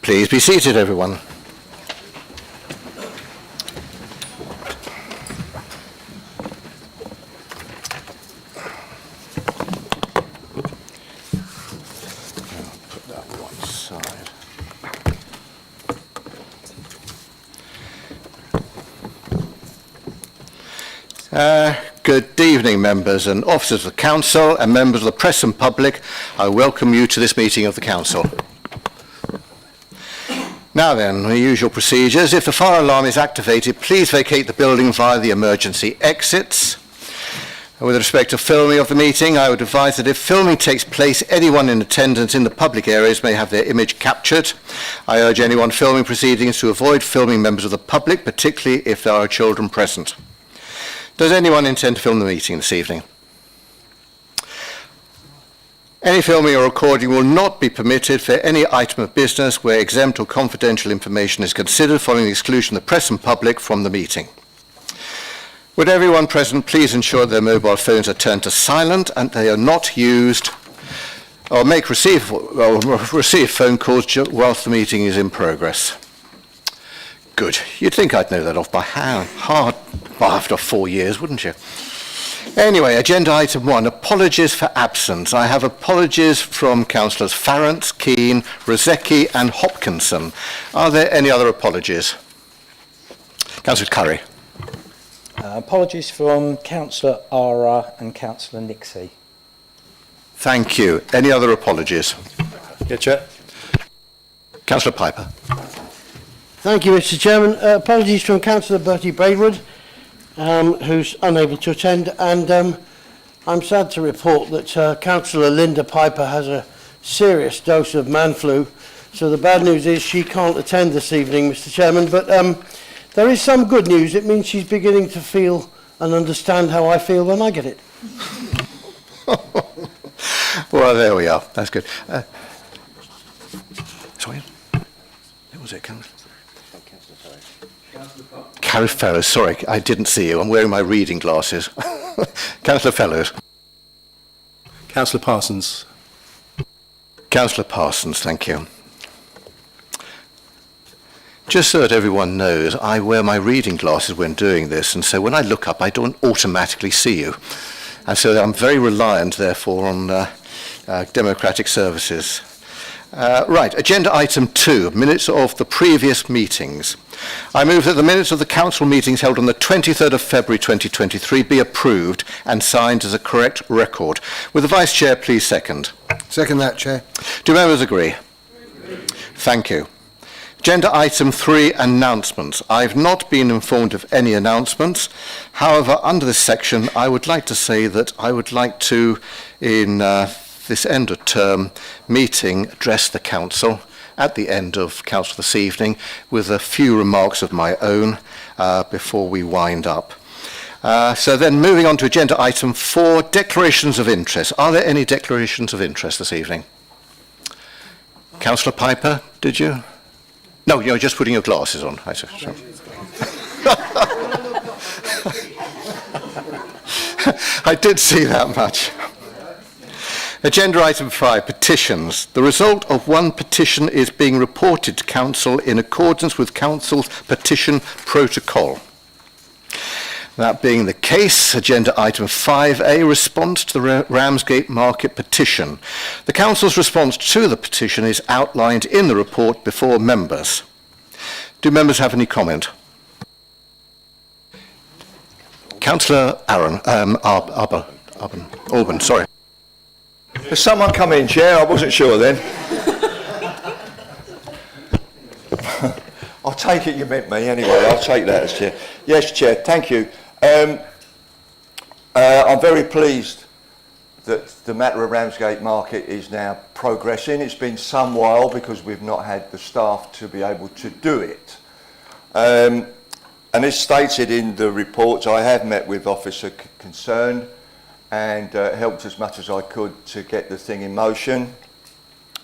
Please be seated, everyone. Put that one side. Good evening, members and officers of the Council and members of the press and public. I welcome you to this meeting of the Council. Now then, the usual procedures. If the fire alarm is activated, please vacate the building via the emergency exits. With respect to filming of the meeting, I would advise that if filming takes place, anyone in attendance in the public areas may have their image captured. I urge anyone filming proceedings to avoid filming members of the public, particularly if there are children present. Does anyone intend to film the meeting this evening? Any filming or recording will not be permitted for any item of business where exempt or confidential information is considered following the exclusion of the press and public from the meeting. Would everyone present please ensure their mobile phones are turned to silent and they are not used or receive phone calls whilst the meeting is in progress? Good. You'd think I'd know that off by hand, after 4 years, wouldn't you? Anyway, agenda item 1, apologies for absence. I have apologies from Councillors Farrant, Keane, Rozecki and Hopkinson. Are there any other apologies? Councillor Curry. Apologies from Councillor Ara and Councillor Nixie. Thank you. Any other apologies? Yeah, Chair. Councillor Piper. Thank you, Mr. Chairman. Apologies from Councillor Bertie Braidwood, who's unable to attend, and I'm sad to report that Councillor Linda Piper has a serious dose of man flu. So the bad news is she can't attend this evening, Mr. Chairman, but there is some good news. It means she's beginning to feel and understand how I feel when I get it. Well, there we are. That's good. Sorry, what was it, Councillor? Councillor Fellows, sorry, I didn't see you. I'm wearing my reading glasses. Councillor Fellows. Councillor Parsons. Councillor Parsons, thank you. Just so that everyone knows, I wear my reading glasses when doing this, and so when I look up, I don't automatically see you. And so I'm very reliant, therefore, on democratic services. Right, agenda item 2, minutes of the previous meetings. I move that the minutes of the council meetings held on the 23rd of February 2023 be approved and signed as a correct record. Will the Vice Chair please second? Second that, Chair. Do members agree? Thank you. Agenda item 3, announcements. I've not been informed of any announcements. However, under this section, I would like to say that I would like to, in this end of term meeting, address the council at the end of council this evening with a few remarks of my own before we wind up. So then moving on to agenda item 4, declarations of interest. Are there any declarations of interest this evening? Councillor Piper, did you? No, you're just putting your glasses on. I did see that much. Agenda item 5, petitions. The result of one petition is being reported to Council in accordance with Council's petition protocol. That being the case, agenda item 5A, response to the Ramsgate Market petition. The Council's response to the petition is outlined in the report before members. Do members have any comment? Councillor Alban, sorry. Has someone come in, Chair? I wasn't sure then. I'll take it you meant me anyway. I'll take that as Chair. Yes, Chair, thank you. I'm very pleased that the matter of Ramsgate Market is now progressing. It's been some while because we've not had the staff to be able to do it. And as stated in the reports, I have met with Officer concerned and helped as much as I could to get the thing in motion,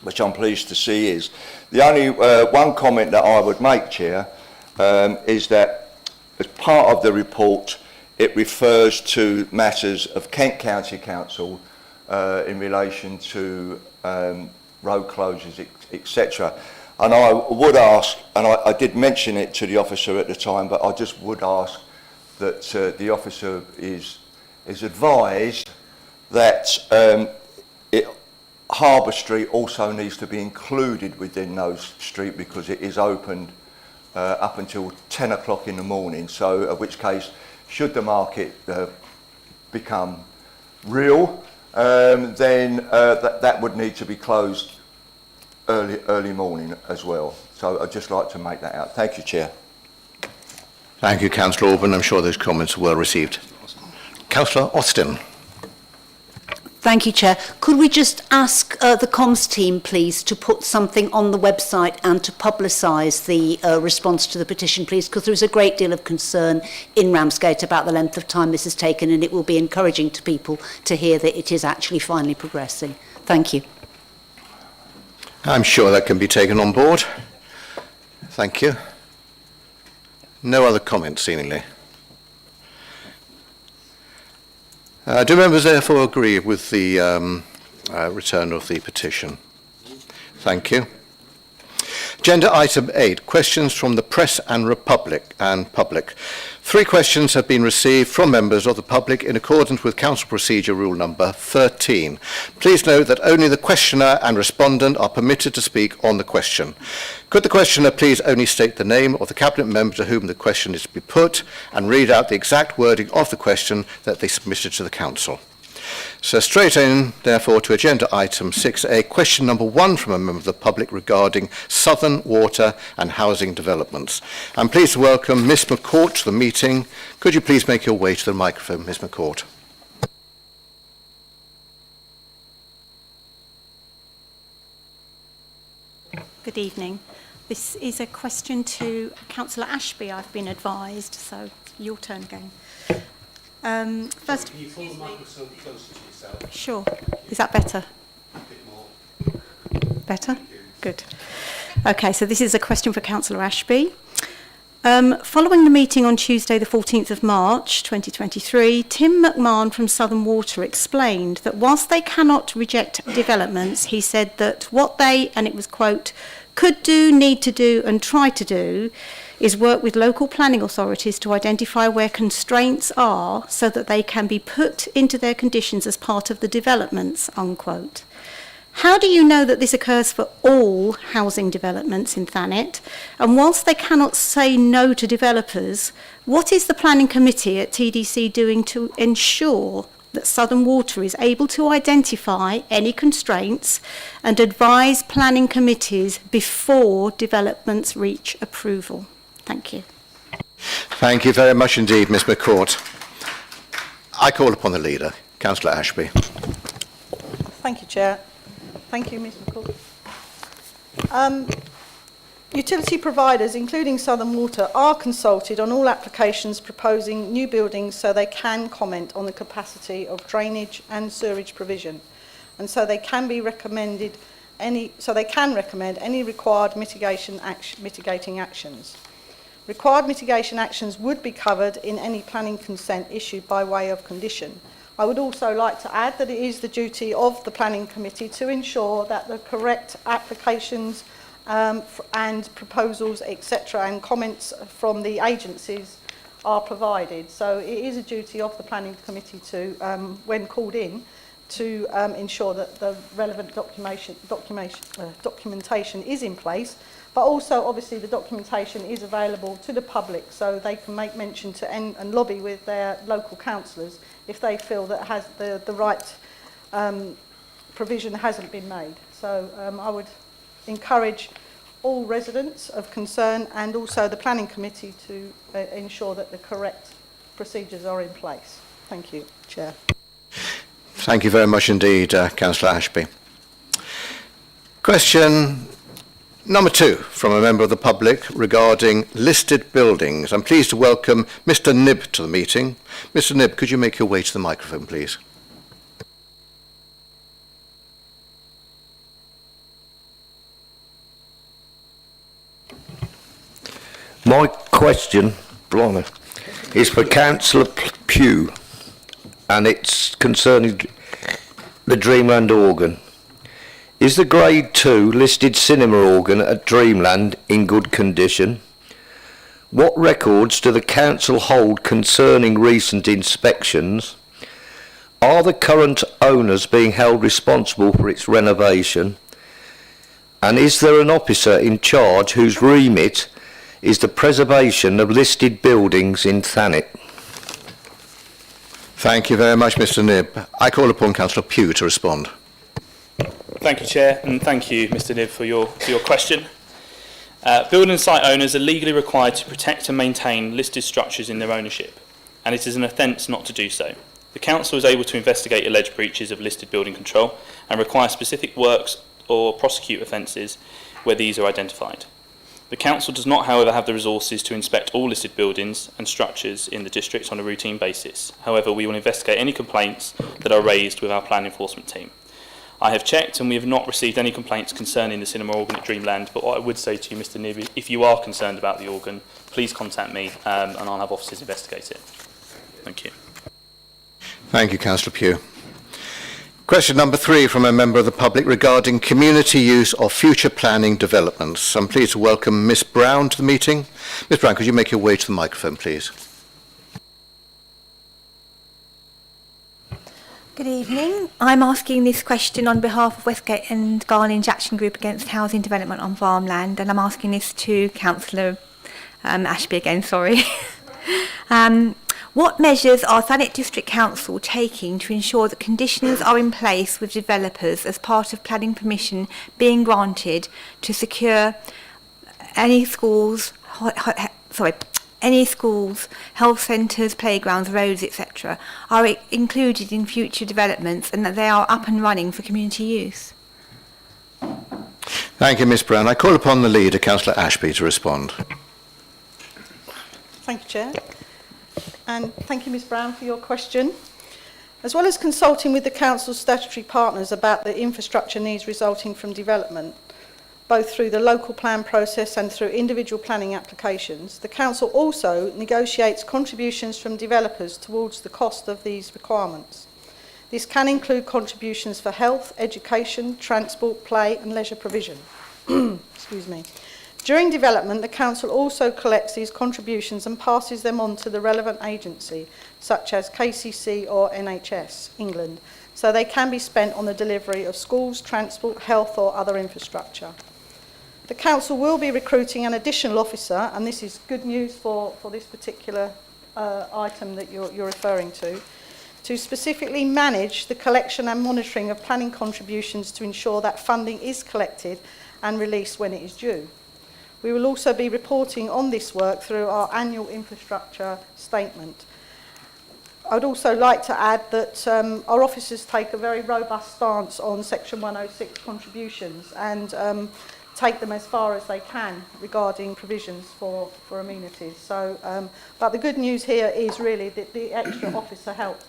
which I'm pleased to see is. The only one comment that I would make, Chair, is that as part of the report, it refers to matters of Kent County Council in relation to road closures, etc. And I would ask, and I did mention it to the officer at the time, but I just would ask that the officer is advised that Harbour Street also needs to be included within those street, because it is opened up until 10 o'clock in the morning. So, in which case, should the market become real, then that would need to be closed early morning as well. So I'd just like to make that out. Thank you, Chair. Thank you, Councillor Orban. I'm sure those comments are well received. Councillor Austin. Thank you, Chair. Could we just ask the comms team, please, to put something on the website and to publicise the response to the petition, please, because there is a great deal of concern in Ramsgate about the length of time this has taken, and it will be encouraging to people to hear that it is actually finally progressing. Thank you. I'm sure that can be taken on board. Thank you. No other comments, seemingly. Do members therefore agree with the return of the petition? Thank you. Agenda item 8, questions from the press and public. 3 questions have been received from members of the public in accordance with Council Procedure Rule number 13. Please note that only the questioner and respondent are permitted to speak on the question. Could the questioner please only state the name of the Cabinet member to whom the question is to be put and read out the exact wording of the question that they submitted to the Council. So straight in, therefore, to agenda item 6A, question number 1 from a member of the public regarding southern water and housing developments. I'm pleased to welcome Miss McCourt to the meeting. Could you please make your way to the microphone, Miss McCourt? Good evening. This is a question to Councillor Ashby, I've been advised, so your turn again. First, Can you pull the microphone closer to yourself? Sure. Is that better? A bit more. Better? Good. Okay, so this is a question for Councillor Ashby. Following the meeting on Tuesday the 14th of March 2023, Tim McMahon from Southern Water explained that whilst they cannot reject developments, he said that what they, and it was quote, could do, need to do and try to do is work with local planning authorities to identify where constraints are so that they can be put into their conditions as part of the developments, unquote. How do you know that this occurs for all housing developments in Thanet? And whilst they cannot say no to developers, what is the planning committee at TDC doing to ensure that Southern Water is able to identify any constraints and advise planning committees before developments reach approval? Thank you. Thank you very much indeed, Miss McCourt. I call upon the leader, Councillor Ashby. Thank you, Chair. Thank you, Ms McCourt. Utility providers, including Southern Water, are consulted on all applications proposing new buildings so they can comment on the capacity of drainage and sewerage provision, and so they can recommend any required mitigating actions. Required mitigation actions would be covered in any planning consent issued by way of condition. I would also like to add that it is the duty of the planning committee to ensure that the correct applications and proposals, etc., and comments from the agencies are provided. So it is a duty of the planning committee to, when called in, to ensure that the relevant documentation is in place. But also, obviously, the documentation is available to the public, so they can make mention to and lobby with their local councillors if they feel that the right provision hasn't been made. So I would encourage all residents of concern and also the planning committee to ensure that the correct procedures are in place. Thank you, Chair. Thank you very much indeed, Councillor Ashby. Question number 2 from a member of the public regarding listed buildings. I'm pleased to welcome Mr. Nibb to the meeting. Mr. Nibb, could you make your way to the microphone, please? My question, blimey, is for Councillor Pugh, and it's concerning the Dreamland organ. Is the Grade 2 listed cinema organ at Dreamland in good condition? What records do the council hold concerning recent inspections? Are the current owners being held responsible for its renovation? And is there an officer in charge whose remit is the preservation of listed buildings in Thanet? Thank you very much, Mr Knibb. I call upon Councillor Pugh to respond. Thank you, Chair, and thank you, Mr Knibb, for your question. Building site owners are legally required to protect and maintain listed structures in their ownership, and it is an offence not to do so. The Council is able to investigate alleged breaches of listed building control and require specific works or prosecute offences where these are identified. The Council does not, however, have the resources to inspect all listed buildings and structures in the district on a routine basis. However, we will investigate any complaints that are raised with our plan enforcement team. I have checked and we have not received any complaints concerning the cinema organ at Dreamland, but what I would say to you, Mr Knibb, if you are concerned about the organ, please contact me and I'll have officers investigate it. Thank you. Thank you, Councillor Pugh. Question number 3 from a member of the public regarding community use of future planning developments. I'm pleased to welcome Miss Brown to the meeting. Miss Brown, could you make your way to the microphone, please? Good evening. I'm asking this question on behalf of Westgate and Garlinge Action Group Against Housing Development on Farmland, and I'm asking this to Councillor Ashby again, sorry. What measures are Thanet District Council taking to ensure that conditions are in place with developers as part of planning permission being granted to secure any schools, health centres, playgrounds, roads, etc. are included in future developments and that they are up and running for community use? Thank you, Miss Brown. I call upon the leader, Councillor Ashby, to respond. Thank you, Chair. And thank you, Ms Brown, for your question. As well as consulting with the Council's statutory partners about the infrastructure needs resulting from development, both through the local plan process and through individual planning applications, the Council also negotiates contributions from developers towards the cost of these requirements. This can include contributions for health, education, transport, play and leisure provision. Excuse me. During development, the Council also collects these contributions and passes them on to the relevant agency, such as KCC or NHS England, so they can be spent on the delivery of schools, transport, health or other infrastructure. The Council will be recruiting an additional officer, and this is good news for this particular item that you're referring to specifically manage the collection and monitoring of planning contributions to ensure that funding is collected and released when it is due. We will also be reporting on this work through our annual infrastructure statement. I'd also like to add that our officers take a very robust stance on Section 106 contributions and take them as far as they can regarding provisions for amenities. So, but the good news here is really that the extra officer help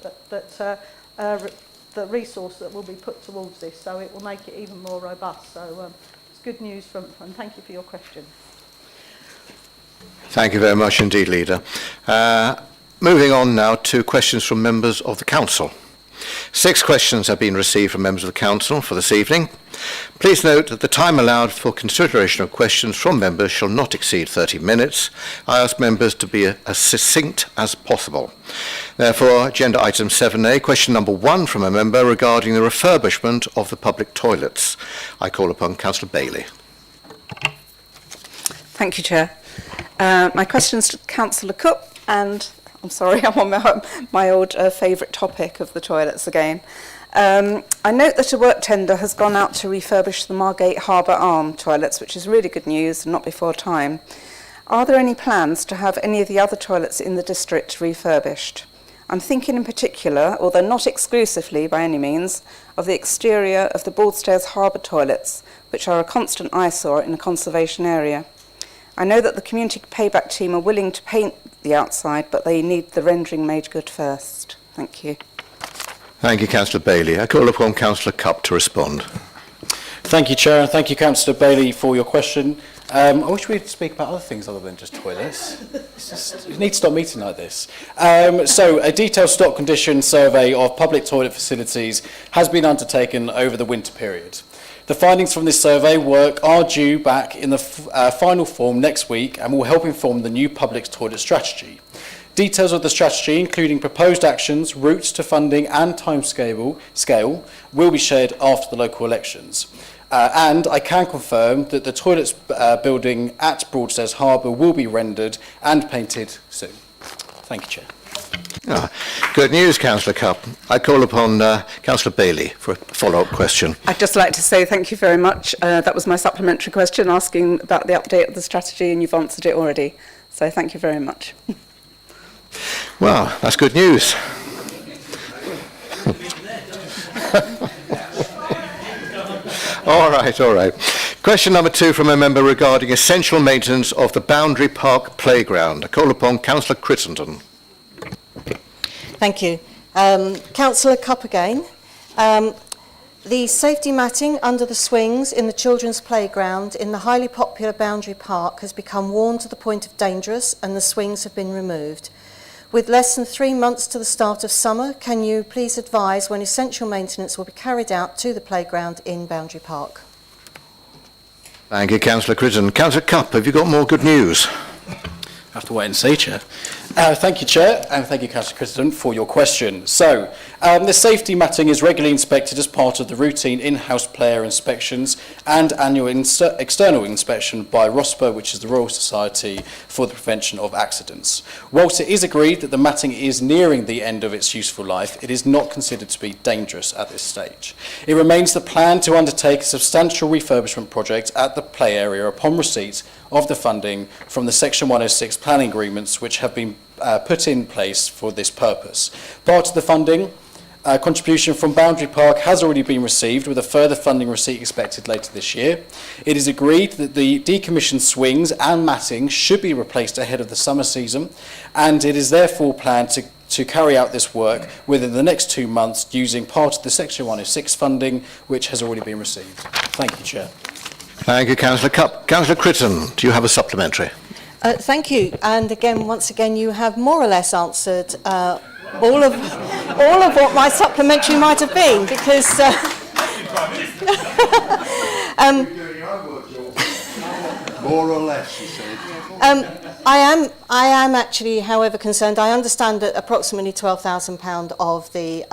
the resource that will be put towards this, so it will make it even more robust. So it's good news and thank you for your question. Thank you very much indeed, Leader. Moving on now to questions from members of the Council. 6 questions have been received from members of the Council for this evening. Please note that the time allowed for consideration of questions from members shall not exceed 30 minutes. I ask members to be as succinct as possible. Therefore, agenda item 7A, question number 1 from a member regarding the refurbishment of the public toilets. I call upon Councillor Bailey. Thank you, Chair. My question's to Councillor Cook, and I'm sorry, I'm on my old favourite topic of the toilets again. I note that a work tender has gone out to refurbish the Margate Harbour Arm toilets, which is really good news and not before time. Are there any plans to have any of the other toilets in the district refurbished? I'm thinking in particular, although not exclusively by any means, of the exterior of the Broadstairs Harbour toilets, which are a constant eyesore in a conservation area. I know that the community payback team are willing to paint the outside, but they need the rendering made good first. Thank you. Thank you, Councillor Bailey. I call upon Councillor Cupp to respond. Thank you, Chair, and thank you, Councillor Bailey, for your question. I wish we'd speak about other things other than just toilets. You need to stop meeting like this. So, a detailed stock condition survey of public toilet facilities has been undertaken over the winter period. The findings from this survey work are due back in the final form next week and will help inform the new public toilet strategy. Details of the strategy, including proposed actions, routes to funding and timescale, will be shared after the local elections. And I can confirm that the toilets building at Broadstairs Harbour will be rendered and painted soon. Thank you, Chair. Good news, Councillor Cupp. I call upon Councillor Bailey for a follow-up question. I'd just like to say thank you very much. That was my supplementary question, asking about the update of the strategy, and you've answered it already. So thank you very much. Well, that's good news. All right. Question number 2 from a member regarding essential maintenance of the Boundary Park playground. I call upon Councillor Crittenden. Thank you. Councillor Cupp again. The safety matting under the swings in the children's playground in the highly popular Boundary Park has become worn to the point of dangerous, and the swings have been removed. With less than 3 months to the start of summer, can you please advise when essential maintenance will be carried out to the playground in Boundary Park? Thank you, Councillor Crittenden. Councillor Cupp, have you got more good news? Have to wait and see, Chair. Thank you, Chair, and thank you, Councillor Crittenden, for your question. So, the safety matting is regularly inspected as part of the routine in-house player inspections and annual external inspection by ROSPA, which is the Royal Society for the Prevention of Accidents. Whilst it is agreed that the matting is nearing the end of its useful life, it is not considered to be dangerous at this stage. It remains the plan to undertake a substantial refurbishment project at the play area upon receipt of the funding from the Section 106 planning agreements, which have been put in place for this purpose. Part of the funding contribution from Boundary Park has already been received, with a further funding receipt expected later this year. It is agreed that the decommissioned swings and matting should be replaced ahead of the summer season, and it is therefore planned to carry out this work within the next 2 months using part of the Section 106 funding, which has already been received. Thank you, Chair. Thank you, Councillor Cupp. Councillor Crittenden, do you have a supplementary? Thank you. And again, once again, you have more or less answered all of what my supplementary might have been, because More or less, you said. I am actually, however, concerned. I understand that approximately £12,000 of the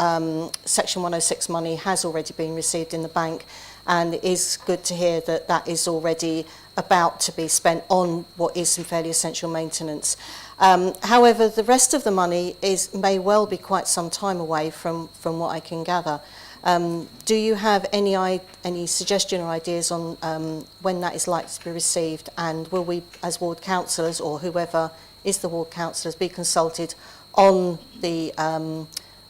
Section 106 money has already been received in the bank, and it is good to hear that that is already about to be spent on what is some fairly essential maintenance. However, the rest of the money may well be quite some time away from what I can gather. Do you have any suggestion or ideas on when that is likely to be received, and will we, as ward councillors or whoever is the ward councillors, be consulted on the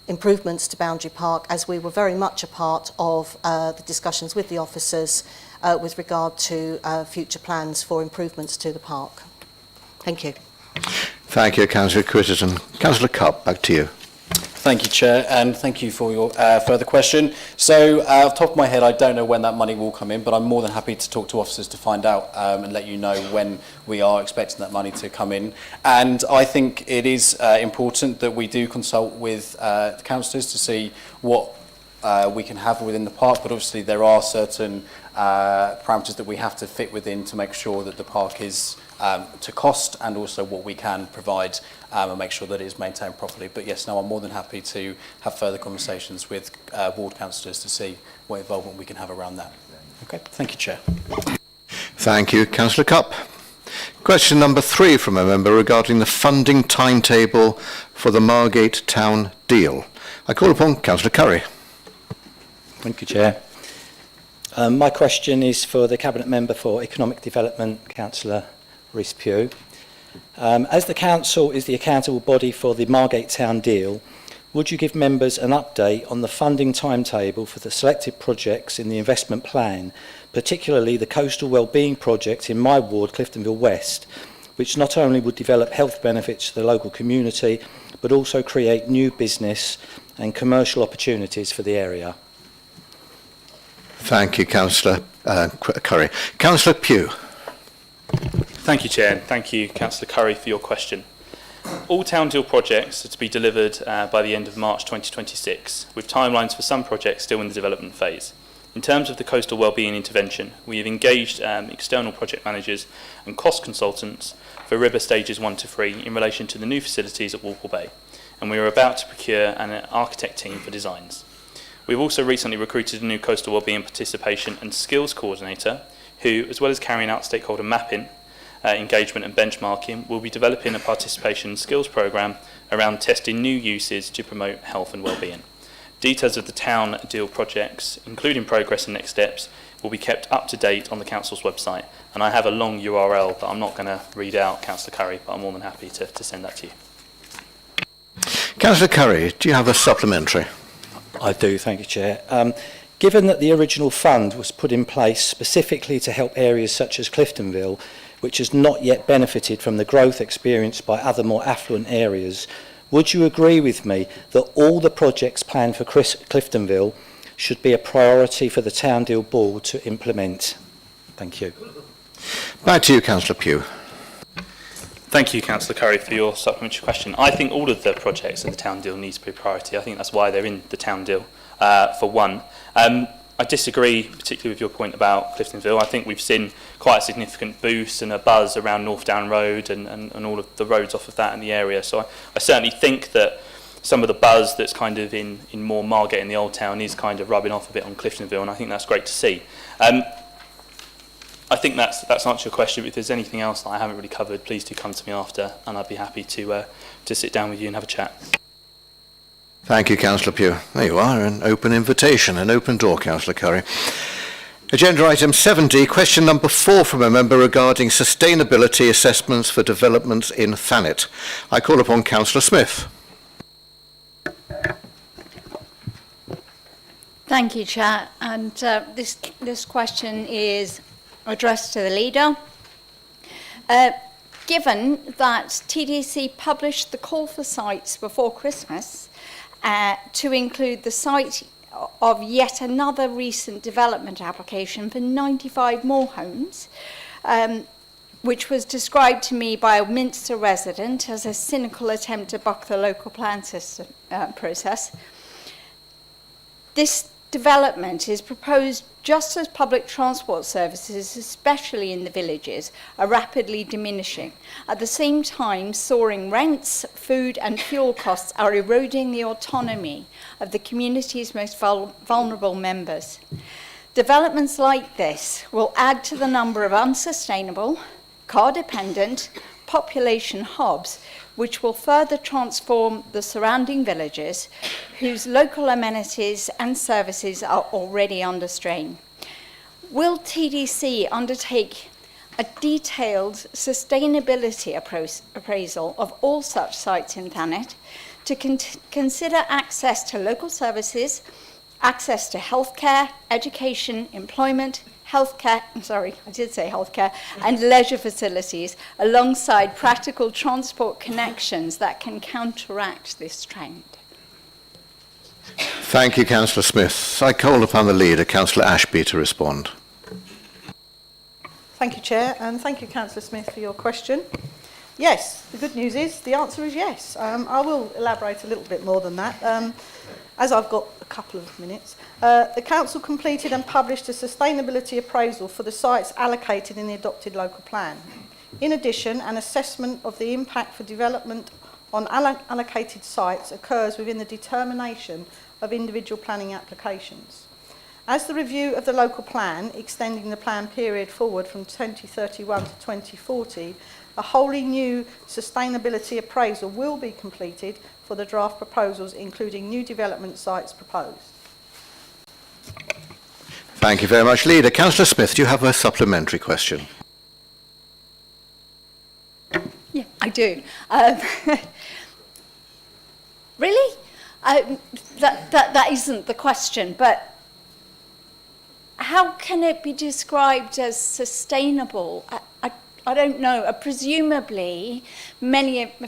improvements to Boundary Park, as we were very much a part of the discussions with the officers with regard to future plans for improvements to the park? Thank you. Thank you, Councillor Crittenden. Councillor Cupp, back to you. Thank you, Chair, and thank you for your further question. So, off the top of my head, I don't know when that money will come in, but I'm more than happy to talk to officers to find out and let you know when we are expecting that money to come in. And I think it is important that we do consult with the councillors to see what we can have within the park, but obviously there are certain parameters that we have to fit within to make sure that the park is to cost, and also what we can provide and make sure that it is maintained properly. But yes, no, I'm more than happy to have further conversations with ward councillors to see what involvement we can have around that. Okay, thank you, Chair. Thank you, Councillor Cupp. Question number 3 from a member regarding the funding timetable for the Margate Town deal. I call upon Councillor Curry. Thank you, Chair. My question is for the Cabinet Member for Economic Development, Councillor Rhys-Pugh. As the Council is the accountable body for the Margate Town deal, would you give members an update on the funding timetable for the selected projects in the investment plan, particularly the coastal wellbeing project in my ward, Cliftonville West, which not only would develop health benefits to the local community, but also create new business and commercial opportunities for the area? Thank you, Councillor Curry. Councillor Pugh. Thank you, Chair, and thank you, Councillor Curry, for your question. All Town Deal projects are to be delivered by the end of March 2026, with timelines for some projects still in the development phase. In terms of the coastal wellbeing intervention, we have engaged external project managers and cost consultants for river stages 1 to 3 in relation to the new facilities at Walpole Bay, and we are about to procure an architect team for designs. We've also recently recruited a new coastal wellbeing participation and skills coordinator who, as well as carrying out stakeholder mapping, engagement and benchmarking, will be developing a participation and skills programme around testing new uses to promote health and wellbeing. Details of the town deal projects, including progress and next steps, will be kept up to date on the council's website, and I have a long URL that I'm not going to read out, Councillor Curry, but I'm more than happy to send that to you. Councillor Curry, do you have a supplementary? I do, thank you, Chair. Given that the original fund was put in place specifically to help areas such as Cliftonville, which has not yet benefited from the growth experienced by other more affluent areas, would you agree with me that all the projects planned for Cliftonville should be a priority for the Town Deal Board to implement? Thank you. Back to you, Councillor Pugh. Thank you, Councillor Curry, for your supplementary question. I think all of the projects in the town deal needs to be a priority. I think that's why they're in the town deal, for one. I disagree particularly with your point about Cliftonville. I think we've seen quite a significant boost and a buzz around North Down Road and all of the roads off of that in the area. So I certainly think that some of the buzz that's kind of in more Margate in the Old Town is kind of rubbing off a bit on Cliftonville, and I think that's great to see. I think that's answered your question. If there's anything else that I haven't really covered, please do come to me after, and I'd be happy to sit down with you and have a chat. Thank you, Councillor Pugh. There you are, an open invitation, an open door, Councillor Curry. Agenda item 70, question number 4 from a member regarding sustainability assessments for developments in Thanet. I call upon Councillor Smith. Thank you, Chair. And this question is addressed to the leader. Given that TDC published the call for sites before Christmas to include the site of yet another recent development application for 95 more homes, which was described to me by a Minster resident as a cynical attempt to buck the local plan system process. This development is proposed just as public transport services, especially in the villages, are rapidly diminishing. At the same time, soaring rents, food and fuel costs are eroding the autonomy of the community's most vulnerable members. Developments like this will add to the number of unsustainable, car-dependent population hubs, which will further transform the surrounding villages whose local amenities and services are already under strain. Will TDC undertake a detailed sustainability appraisal of all such sites in Thanet to consider access to local services, access to healthcare, education, employment, healthcare, and leisure facilities, alongside practical transport connections that can counteract this trend? Thank you, Councillor Smith. I call upon the leader, Councillor Ashby, to respond. Thank you, Chair, and thank you, Councillor Smith, for your question. Yes, the good news is the answer is yes. I will elaborate a little bit more than that. As I've got a couple of minutes, the Council completed and published a sustainability appraisal for the sites allocated in the adopted local plan. In addition, an assessment of the impact for development on allocated sites occurs within the determination of individual planning applications. As the review of the local plan, extending the plan period forward from 2031 to 2040, a wholly new sustainability appraisal will be completed for the draft proposals, including new development sites proposed. Thank you very much, Leader. Councillor Smith, do you have a supplementary question? Yeah, I do. Really? That isn't the question, but how can it be described as sustainable? I don't know. Presumably,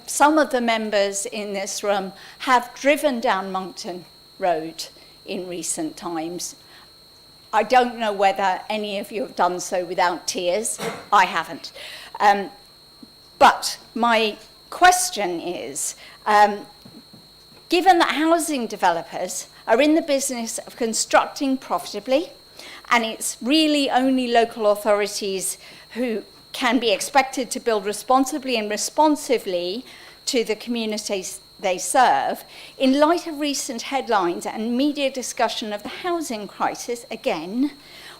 some of the members in this room have driven down Monkton Road in recent times. I don't know whether any of you have done so without tears. I haven't. But my question is, given that housing developers are in the business of constructing profitably, and it's really only local authorities who can be expected to build responsibly and responsively to the communities they serve. In light of recent headlines and media discussion of the housing crisis, again,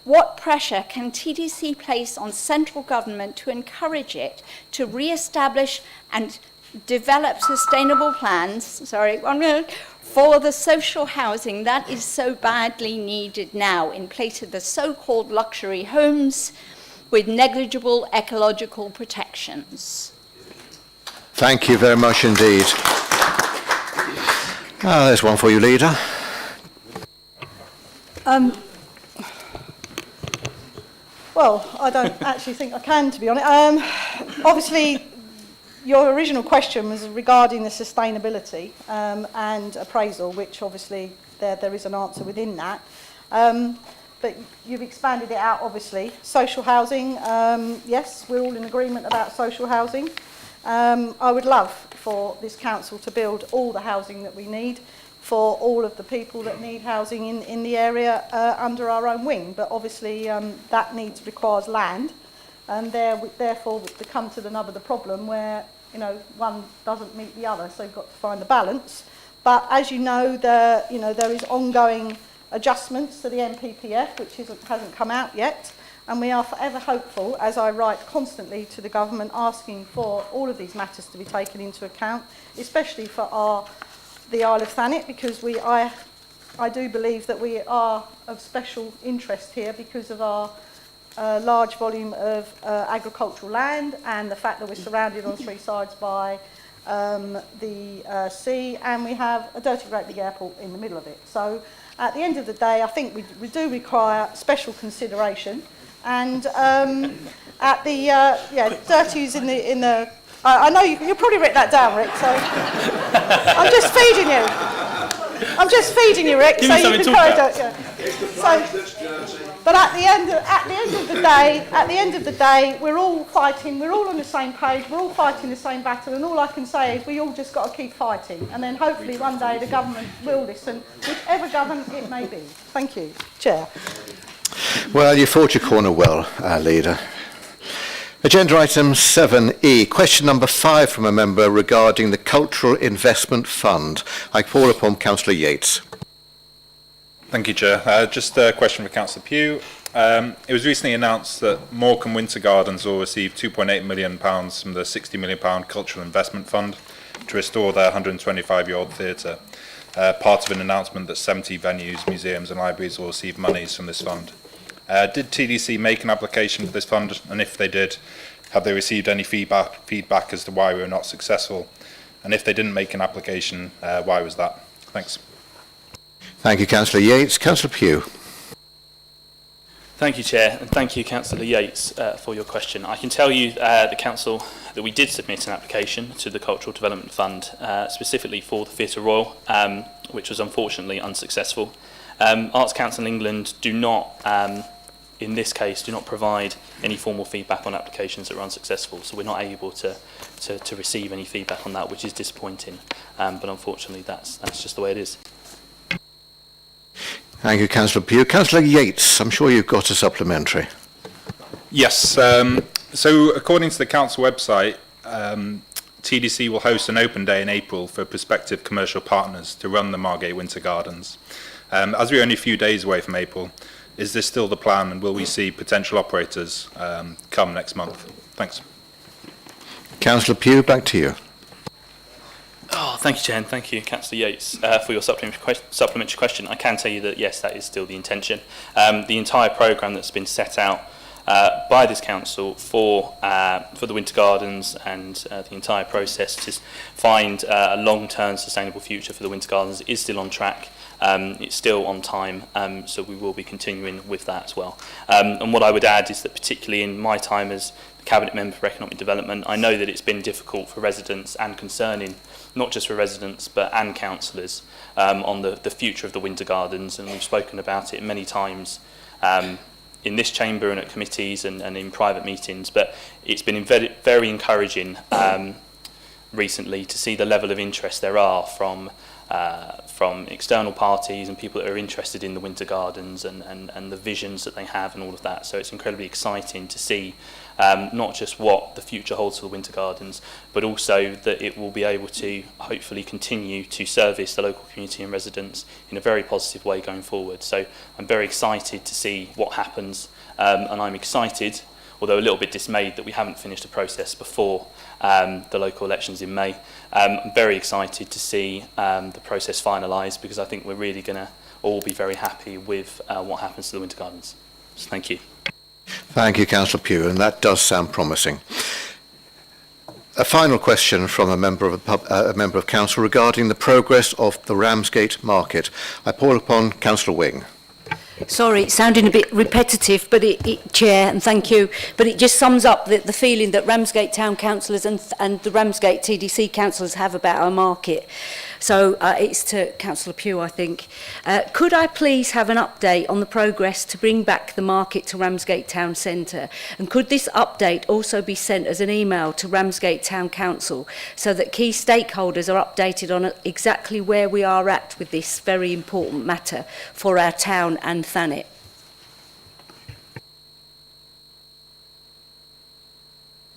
what pressure can TDC place on central government to encourage it to re-establish and develop sustainable plans, for the social housing that is so badly needed now in place of the so-called luxury homes with negligible ecological protections? Thank you very much indeed. There's one for you, Leader. Well, I don't actually think I can, to be honest. Obviously, your original question was regarding the sustainability and appraisal, which obviously there is an answer within that. But you've expanded it out, obviously. Social housing, yes, we're all in agreement about social housing. I would love for this council to build all the housing that we need for all of the people that need housing in the area under our own wing. But obviously that requires land, and therefore we come to the nub of the problem where, you know, one doesn't meet the other, so you've got to find the balance. But as you know, there is ongoing adjustments to the NPPF, which hasn't come out yet, and we are forever hopeful, as I write constantly to the government, asking for all of these matters to be taken into account, especially for the Isle of Thanet, because I do believe that we are of special interest here because of our large volume of agricultural land and the fact that we're surrounded on three sides by the sea, and we have a dirty great big airport in the middle of it. So at the end of the day, I think we do require special consideration. And at the dirties in the I know you probably written that down, Rick. So I'm just feeding you. Rick. Give so me you something can to talk carry on. But at the end of the day, we're all fighting. We're all on the same page. We're all fighting the same battle. And all I can say is we all just got to keep fighting. And then hopefully one day the government will listen, whichever government it may be. Thank you, Chair. Well, you fought your corner well, Leader. Agenda item 7E, question number 5 from a member regarding the Cultural Investment Fund. I call upon Councillor Yates. Thank you, Chair. Just a question for Councillor Pugh. It was recently announced that Morecambe Winter Gardens will receive £2.8 million from the £60 million Cultural Investment Fund to restore their 125-year-old theatre, part of an announcement that 70 venues, museums and libraries will receive monies from this fund. Did TDC make an application for this fund, and if they did, have they received any feedback as to why we were not successful? And if they didn't make an application, why was that? Thanks. Thank you, Councillor Yates. Councillor Pugh. Thank you, Chair, and thank you, Councillor Yates, for your question. I can tell you, the Council, that we did submit an application to the Cultural Development Fund, specifically for the Theatre Royal, which was unfortunately unsuccessful. Arts Council England do not, in this case, do not provide any formal feedback on applications that are unsuccessful, so we're not able to receive any feedback on that, which is disappointing, but unfortunately that's just the way it is. Thank you, Councillor Pugh. Councillor Yates, I'm sure you've got a supplementary. Yes. So according to the Council website, TDC will host an open day in April for prospective commercial partners to run the Margate Winter Gardens. As we're only a few days away from April, is this still the plan, and will we see potential operators come next month? Thanks. Councillor Pugh, back to you. Oh, thank you, Chair, and thank you, Councillor Yates, for your supplementary question. I can tell you that, yes, that is still the intention. The entire programme that's been set out by this council for the Winter Gardens and the entire process to find a long-term sustainable future for the Winter Gardens is still on track. It's still on time, so we will be continuing with that as well. And what I would add is that particularly in my time as Cabinet Member for Economic Development, I know that it's been difficult for residents and concerning, not just for residents but and councillors, on the future of the Winter Gardens, and we've spoken about it many times in this chamber and at committees and in private meetings, but it's been very, very encouraging recently to see the level of interest there are from from external parties and people that are interested in the winter gardens and the visions that they have and all of that. So it's incredibly exciting to see not just what the future holds for the winter gardens, but also that it will be able to hopefully continue to service the local community and residents in a very positive way going forward. So I'm very excited to see what happens, and I'm excited, although a little bit dismayed, that we haven't finished the process before the local elections in May. I'm very excited to see the process finalised, because I think we're really going to all be very happy with what happens to the winter gardens. So thank you. Thank you, Councillor Pugh, and that does sound promising. A final question from a member of Council regarding the progress of the Ramsgate market. I call upon Councillor Wing. Sorry, it's sounding a bit repetitive, but Chair, and thank you, but it just sums up the feeling that Ramsgate Town Councillors and the Ramsgate TDC Councillors have about our market. So it's to Councillor Pugh, I think. Could I please have an update on the progress to bring back the market to Ramsgate Town Centre? And could this update also be sent as an email to Ramsgate Town Council so that key stakeholders are updated on exactly where we are at with this very important matter for our town and Thanet?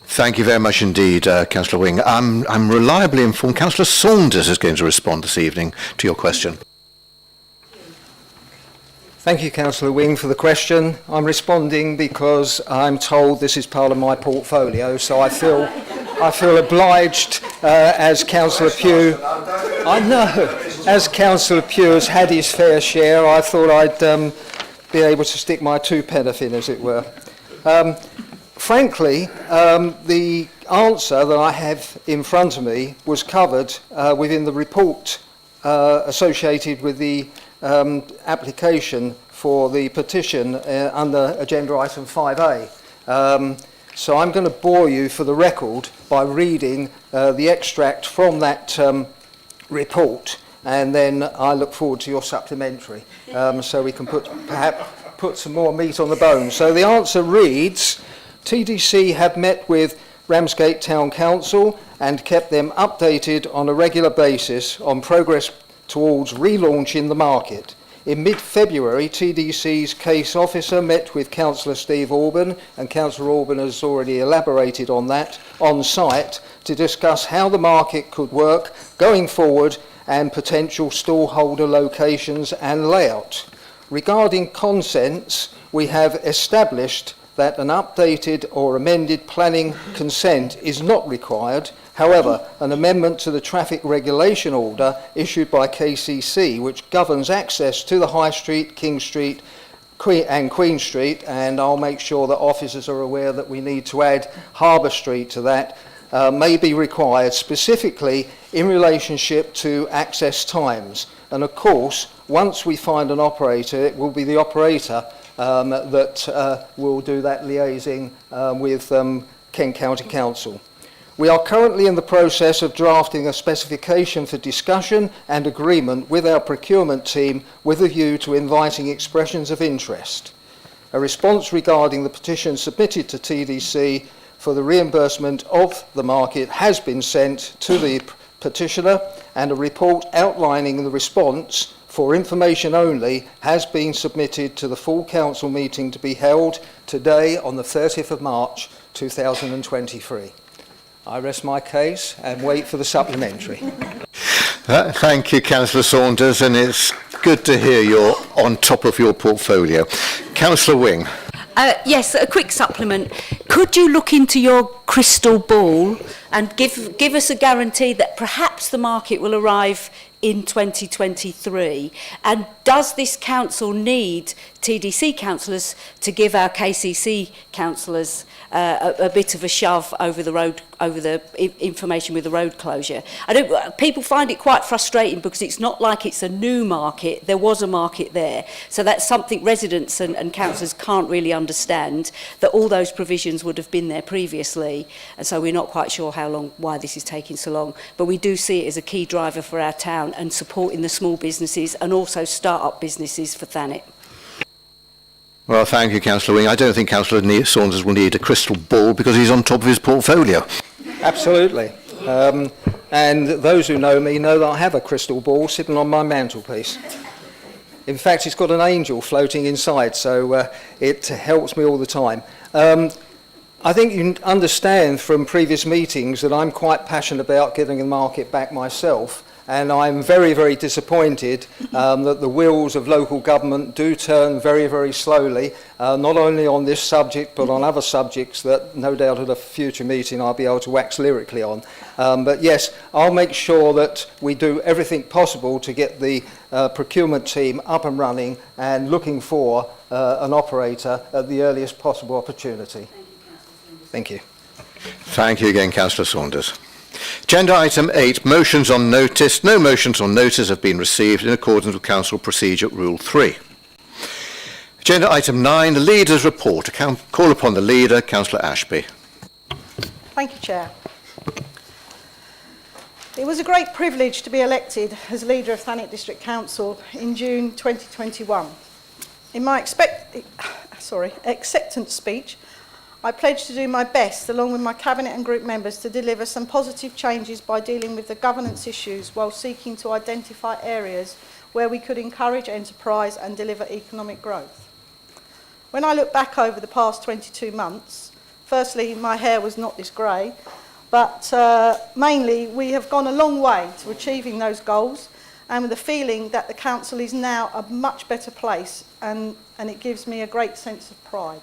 Thank you very much indeed, Councillor Wing. I'm reliably informed Councillor Saunders is going to respond this evening to your question. Thank you, Councillor Wing, for the question. I'm responding because I'm told this is part of my portfolio, so I feel obliged as Councillor Pugh. I know, as Councillor Pugh has had his fair share, I thought I'd be able to stick my two penneth in, as it were. Frankly, the answer that I have in front of me was covered within the report associated with the application for the petition under agenda item 5A. So I'm going to bore you for the record by reading the extract from that report, and then I look forward to your supplementary, so we can perhaps put some more meat on the bone. So the answer reads: TDC have met with Ramsgate Town Council and kept them updated on a regular basis on progress towards relaunching the market. In mid-February, TDC's case officer met with Councillor Steve Orban, and Councillor Orban has already elaborated on that, on site, to discuss how the market could work going forward and potential stallholder locations and layout. Regarding consents, we have established that an updated or amended planning consent is not required. However, an amendment to the traffic regulation order issued by KCC, which governs access to the High Street, King Street and Queen Street, and I'll make sure that officers are aware that we need to add Harbour Street to that, may be required specifically in relationship to access times. And of course, once we find an operator, it will be the operator that will do that liaising with Kent County Council. We are currently in the process of drafting a specification for discussion and agreement with our procurement team with a view to inviting expressions of interest. A response regarding the petition submitted to TDC for the reimbursement of the market has been sent to the petitioner, and a report outlining the response for information only has been submitted to the full council meeting to be held today on the 30th of March 2023. I rest my case and wait for the supplementary. Thank you, Councillor Saunders, and it's good to hear you're on top of your portfolio. Councillor Wing. Yes, a quick supplement. Could you look into your crystal ball and give us a guarantee that perhaps the market will arrive in 2023? And does this council need TDC councillors to give our KCC councillors a bit of a shove over the road, over the information with the road closure? People find it quite frustrating because it's not like it's a new market. There was a market there. So that's something residents and councillors can't really understand, that all those provisions would have been there previously. And so we're not quite sure why this is taking so long. But we do see it as a key driver for our town and supporting the small businesses and also start-up businesses for Thanet. Well, thank you, Councillor Wing. I don't think Councillor Saunders will need a crystal ball because he's on top of his portfolio. Absolutely. And those who know me know that I have a crystal ball sitting on my mantelpiece. In fact, it's got an angel floating inside, so it helps me all the time. I think you understand from previous meetings that I'm quite passionate about getting the market back myself, and I'm very, very disappointed that the wheels of local government do turn very, very slowly, not only on this subject but on other subjects that no doubt at a future meeting I'll be able to wax lyrically on. But yes, I'll make sure that we do everything possible to get the procurement team up and running and looking for an operator at the earliest possible opportunity. Thank you. Thank you again, Councillor Saunders. Agenda item 8, motions on notice. No motions on notice have been received in accordance with Council Procedure Rule 3. Agenda item 9, the Leader's Report. I call upon the Leader, Councillor Ashby. Thank you, Chair. It was a great privilege to be elected as Leader of Thanet District Council in June 2021. In my acceptance speech, I pledged to do my best, along with my Cabinet and Group members, to deliver some positive changes by dealing with the governance issues while seeking to identify areas where we could encourage enterprise and deliver economic growth. When I look back over the past 22 months, firstly, my hair was not this grey, but mainly we have gone a long way to achieving those goals, and with the feeling that the Council is now a much better place, and it gives me a great sense of pride.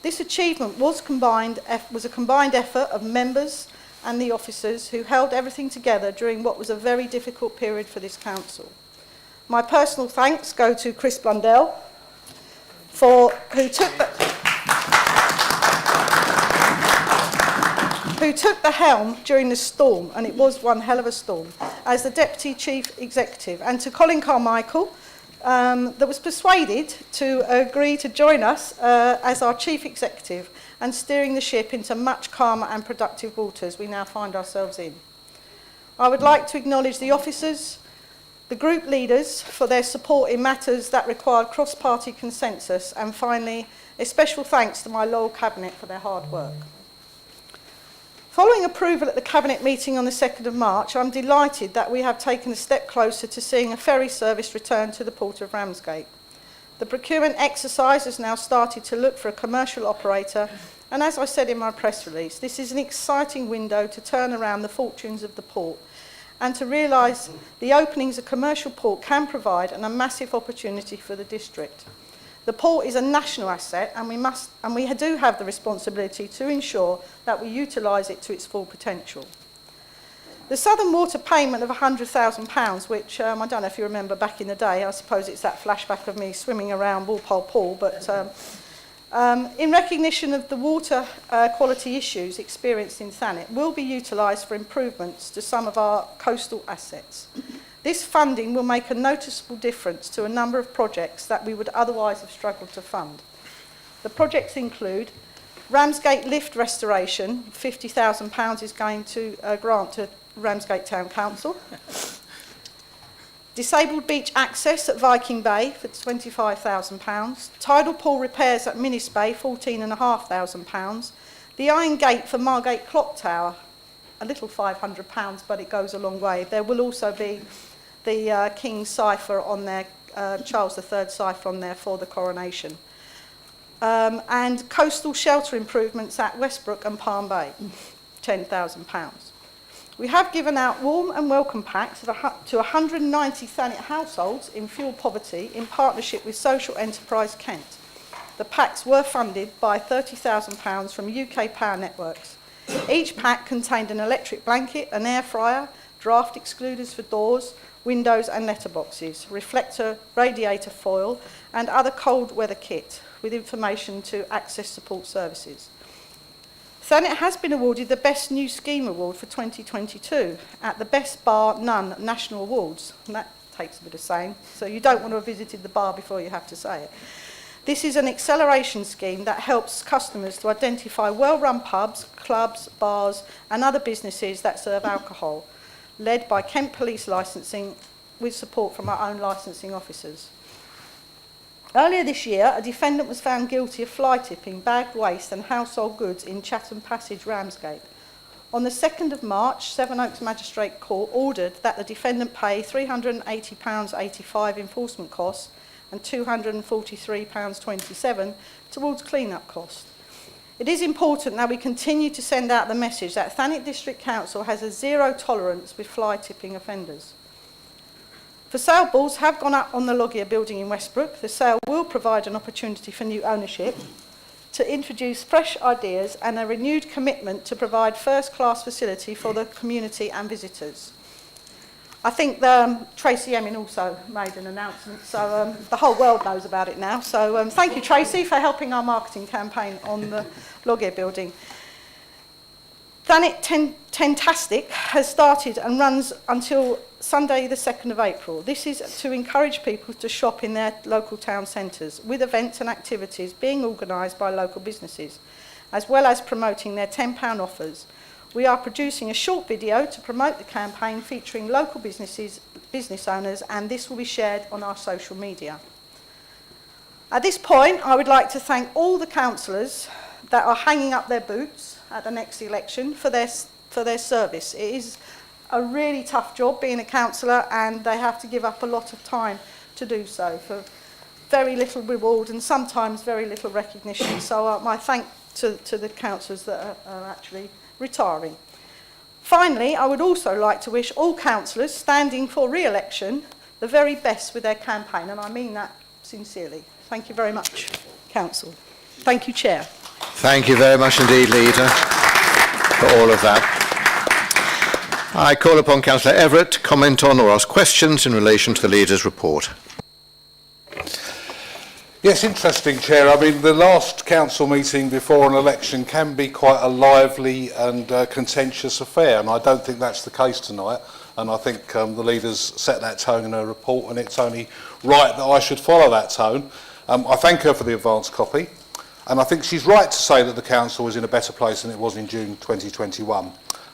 This achievement was a combined effort of members and the officers who held everything together during what was a very difficult period for this council. My personal thanks go to Chris Blundell, who took the helm during the storm, and it was one hell of a storm, as the Deputy Chief Executive, and to Colin Carmichael, that was persuaded to agree to join us as our Chief Executive and steering the ship into much calmer and productive waters we now find ourselves in. I would like to acknowledge the officers, the group leaders for their support in matters that required cross-party consensus, and finally, a special thanks to my loyal Cabinet for their hard work. Following approval at the Cabinet meeting on the 2nd of March, I'm delighted that we have taken a step closer to seeing a ferry service return to the Port of Ramsgate. The procurement exercise has now started to look for a commercial operator, and as I said in my press release, this is an exciting window to turn around the fortunes of the port and to realise the openings a commercial port can provide, and a massive opportunity for the district. The port is a national asset, and we do have the responsibility to ensure that we utilise it to its full potential. The Southern Water payment of £100,000, which I don't know if you remember back in the day, I suppose it's that flashback of me swimming around Walpole Pool, but in recognition of the water quality issues experienced in Thanet, will be utilised for improvements to some of our coastal assets. This funding will make a noticeable difference to a number of projects that we would otherwise have struggled to fund. The projects include Ramsgate lift restoration, £50,000 is going to grant to Ramsgate Town Council. Disabled beach access at Viking Bay for £25,000. Tidal pool repairs at Minnis Bay, £14,500. The Iron Gate for Margate Clock Tower, a little £500, but it goes a long way. There will also be the King's cipher on there, Charles III cipher on there for the coronation. And coastal shelter improvements at Westbrook and Palm Bay, £10,000. We have given out warm and welcome packs to 190 Thanet households in fuel poverty in partnership with Social Enterprise Kent. The packs were funded by £30,000 from UK Power Networks. Each pack contained an electric blanket, an air fryer, draft excluders for doors, windows and letterboxes, reflector, radiator foil and other cold weather kit with information to access support services. Thanet has been awarded the Best New Scheme Award for 2022 at the Best Bar None National Awards, and that takes a bit of saying, so you don't want to have visited the bar before you have to say it. This is an acceleration scheme that helps customers to identify well-run pubs, clubs, bars and other businesses that serve alcohol, led by Kent Police Licensing with support from our own licensing officers. Earlier this year, a defendant was found guilty of fly tipping bagged waste and household goods in Chatham Passage, Ramsgate. On the 2nd of March, Sevenoaks Magistrate Court ordered that the defendant pay £380.85 enforcement costs and £243.27 towards clean-up costs. It is important that we continue to send out the message that Thanet District Council has a zero tolerance with fly tipping offenders. For sale boards have gone up on the Logia building in Westbrook. The sale will provide an opportunity for new ownership to introduce fresh ideas and a renewed commitment to provide first-class facility for the community and visitors. I think Tracy Emin also made an announcement, so the whole world knows about it now. So thank you, Tracy, for helping our marketing campaign on the Logia building. Thanet Tentastic has started and runs until Sunday the 2nd of April. This is to encourage people to shop in their local town centres, with events and activities being organised by local businesses, as well as promoting their £10 offers. We are producing a short video to promote the campaign featuring local business owners, and this will be shared on our social media. At this point, I would like to thank all the councillors that are hanging up their boots at the next election for their service. It is a really tough job being a councillor, and they have to give up a lot of time to do so for very little reward and sometimes very little recognition. So my thanks to the councillors that are actually retiring. Finally, I would also like to wish all councillors standing for re-election the very best with their campaign, and I mean that sincerely. Thank you very much, Council. Thank you, Chair. Thank you very much indeed, Leader, for all of that. I call upon Councillor Everett to comment on or ask questions in relation to the Leader's report. Yes, interesting, Chair. I mean, the last council meeting before an election can be quite a lively and contentious affair, and I don't think that's the case tonight. And I think the Leader's set that tone in her report, and it's only right that I should follow that tone. I thank her for the advance copy, and I think she's right to say that the council is in a better place than it was in June 2021.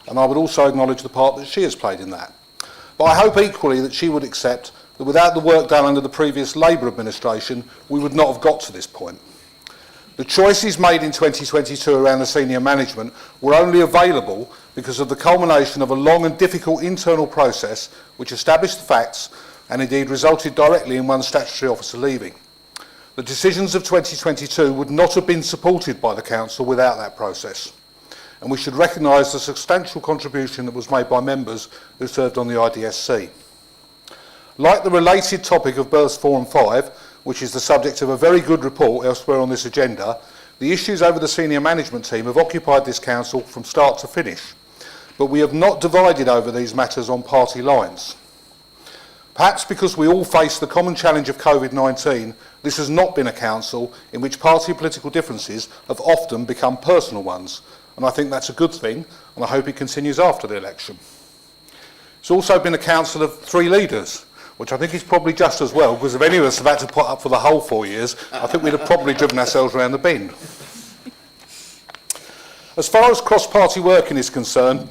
And I would also acknowledge the part that she has played in that. But I hope equally that she would accept that without the work done under the previous Labour administration, we would not have got to this point. The choices made in 2022 around the senior management were only available because of the culmination of a long and difficult internal process which established the facts and indeed resulted directly in one statutory officer leaving. The decisions of 2022 would not have been supported by the Council without that process, and we should recognise the substantial contribution that was made by members who served on the IDSC. Like the related topic of berths 4 and 5, which is the subject of a very good report elsewhere on this agenda, the issues over the senior management team have occupied this council from start to finish, but we have not divided over these matters on party lines. Perhaps because we all face the common challenge of COVID-19, this has not been a council in which party political differences have often become personal ones, and I think that's a good thing, and I hope it continues after the election. It's also been a council of 3 leaders, which I think is probably just as well, because if any of us have had to put up for the whole 4 years, I think we'd have probably driven ourselves around the bend. As far as cross-party working is concerned,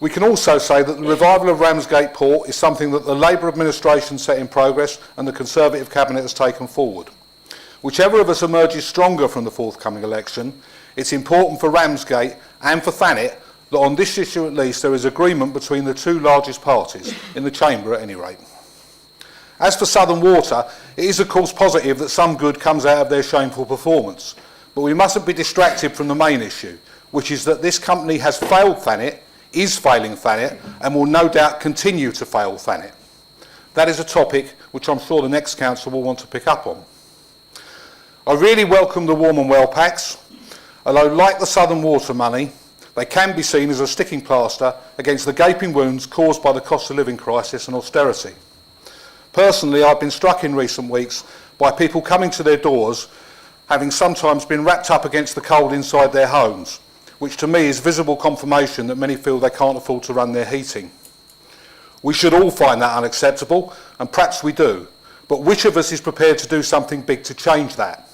we can also say that the revival of Ramsgate Port is something that the Labour administration set in progress and the Conservative Cabinet has taken forward. Whichever of us emerges stronger from the forthcoming election, it's important for Ramsgate and for Thanet that on this issue at least there is agreement between the 2 largest parties, in the Chamber at any rate. As for Southern Water, it is of course positive that some good comes out of their shameful performance, but we mustn't be distracted from the main issue, which is that this company has failed Thanet, is failing Thanet, and will no doubt continue to fail Thanet. That is a topic which I'm sure the next council will want to pick up on. I really welcome the Warm and Well packs, although like the Southern Water money, they can be seen as a sticking plaster against the gaping wounds caused by the cost of living crisis and austerity. Personally, I've been struck in recent weeks by people coming to their doors having sometimes been wrapped up against the cold inside their homes, which to me is visible confirmation that many feel they can't afford to run their heating. We should all find that unacceptable, and perhaps we do, but which of us is prepared to do something big to change that?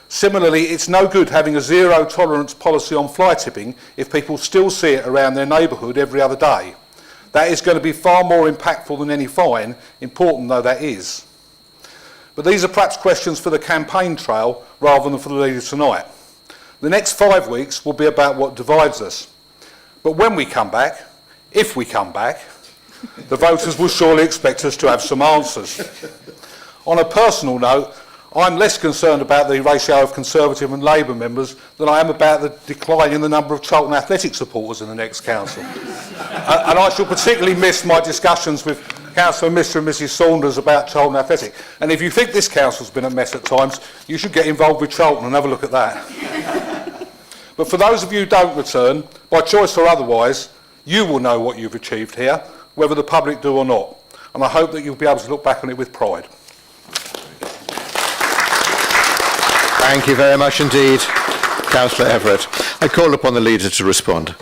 Similarly, it's no good having a zero tolerance policy on fly tipping if people still see it around their neighbourhood every other day. That is going to be far more impactful than any fine, important though that is. But these are perhaps questions for the campaign trail rather than for the leader tonight. The next 5 weeks will be about what divides us. But when we come back, if we come back, the voters will surely expect us to have some answers. On a personal note, I'm less concerned about the ratio of Conservative and Labour members than I am about the decline in the number of Charlton Athletic supporters in the next council. And I shall particularly miss my discussions with Councillor Mr and Mrs Saunders about Charlton Athletic. And if you think this council's been a mess at times, you should get involved with Charlton and have a look at that. But for those of you who don't return, by choice or otherwise, you will know what you've achieved here, whether the public do or not. And I hope that you'll be able to look back on it with pride. Thank you very much indeed, Councillor Everett. I call upon the leader to respond.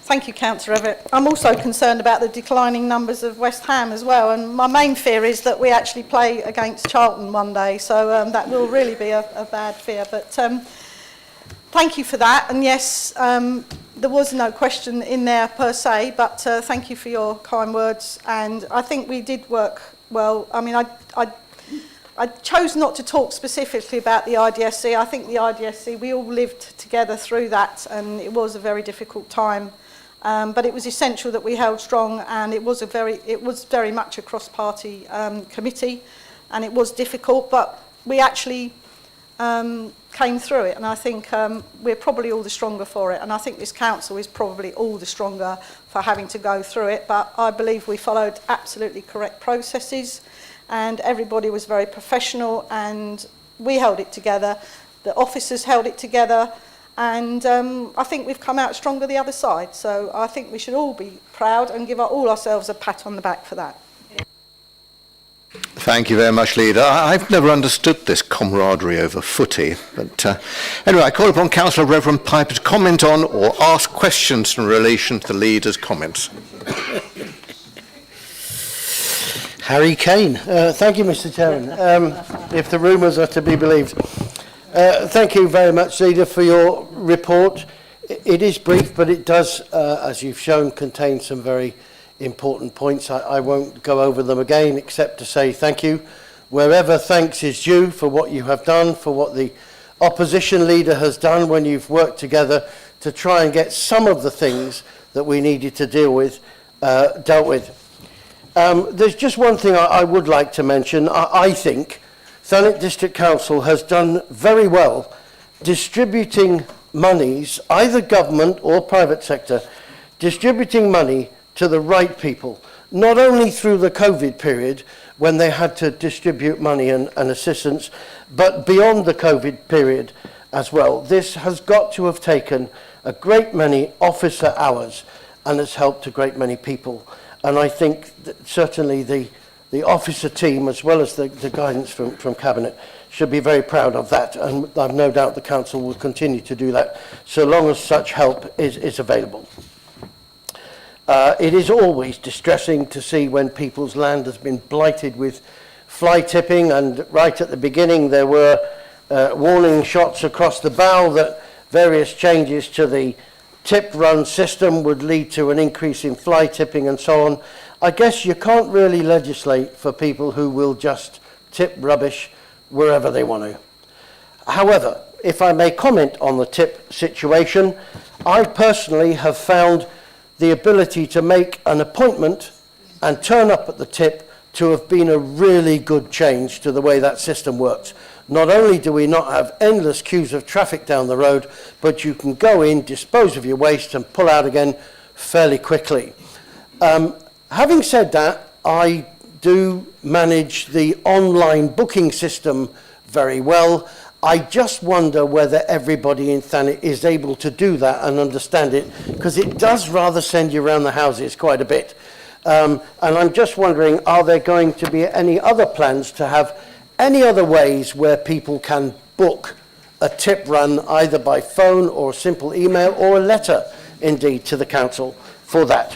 Thank you, Councillor Everett. I'm also concerned about the declining numbers of West Ham as well, and my main fear is that we actually play against Charlton one day, so that will really be a bad fear. But thank you for that, and yes, there was no question in there per se, but thank you for your kind words, and I think we did work well. I mean, I chose not to talk specifically about the IDSC. I think the IDSC, we all lived together through that, and it was a very difficult time. But it was essential that we held strong, and it was very much a cross-party committee, and it was difficult, but we actually came through it, and I think we're probably all the stronger for it, and I think this council is probably all the stronger for having to go through it, but I believe we followed absolutely correct processes, and everybody was very professional, and we held it together, the officers held it together, and I think we've come out stronger the other side, so I think we should all be proud and give all ourselves a pat on the back for that. Thank you very much, Leader. I've never understood this camaraderie over footy, but anyway, I call upon Councillor Reverend Piper to comment on or ask questions in relation to the Leader's comments. Harry Kane. Thank you, Mr Chairman, if the rumours are to be believed. Thank you very much, Leader, for your report. It is brief, but it does, as you've shown, contain some very important points. I won't go over them again, except to say thank you, wherever thanks is due, for what you have done, for what the opposition leader has done when you've worked together to try and get some of the things that we needed to deal with, dealt with. There's just one thing I would like to mention. I think Thanet District Council has done very well distributing monies, either government or private sector, distributing money to the right people, not only through the COVID period when they had to distribute money and assistance, but beyond the COVID period as well. This has got to have taken a great many officer hours and has helped a great many people. And I think that certainly the officer team, as well as the guidance from Cabinet, should be very proud of that. And I've no doubt the Council will continue to do that so long as such help is available. It is always distressing to see when people's land has been blighted with fly tipping, and right at the beginning there were warning shots across the bow that various changes to the tip run system would lead to an increase in fly tipping and so on. I guess you can't really legislate for people who will just tip rubbish wherever they want to. However, if I may comment on the tip situation, I personally have found the ability to make an appointment and turn up at the tip to have been a really good change to the way that system works. Not only do we not have endless queues of traffic down the road, but you can go in, dispose of your waste and pull out again fairly quickly. Having said that, I do manage the online booking system very well. I just wonder whether everybody in Thanet is able to do that and understand it, because it does rather send you around the houses quite a bit. And I'm just wondering, are there going to be any other plans to have any other ways where people can book a tip run, either by phone or simple email or a letter, indeed, to the council for that?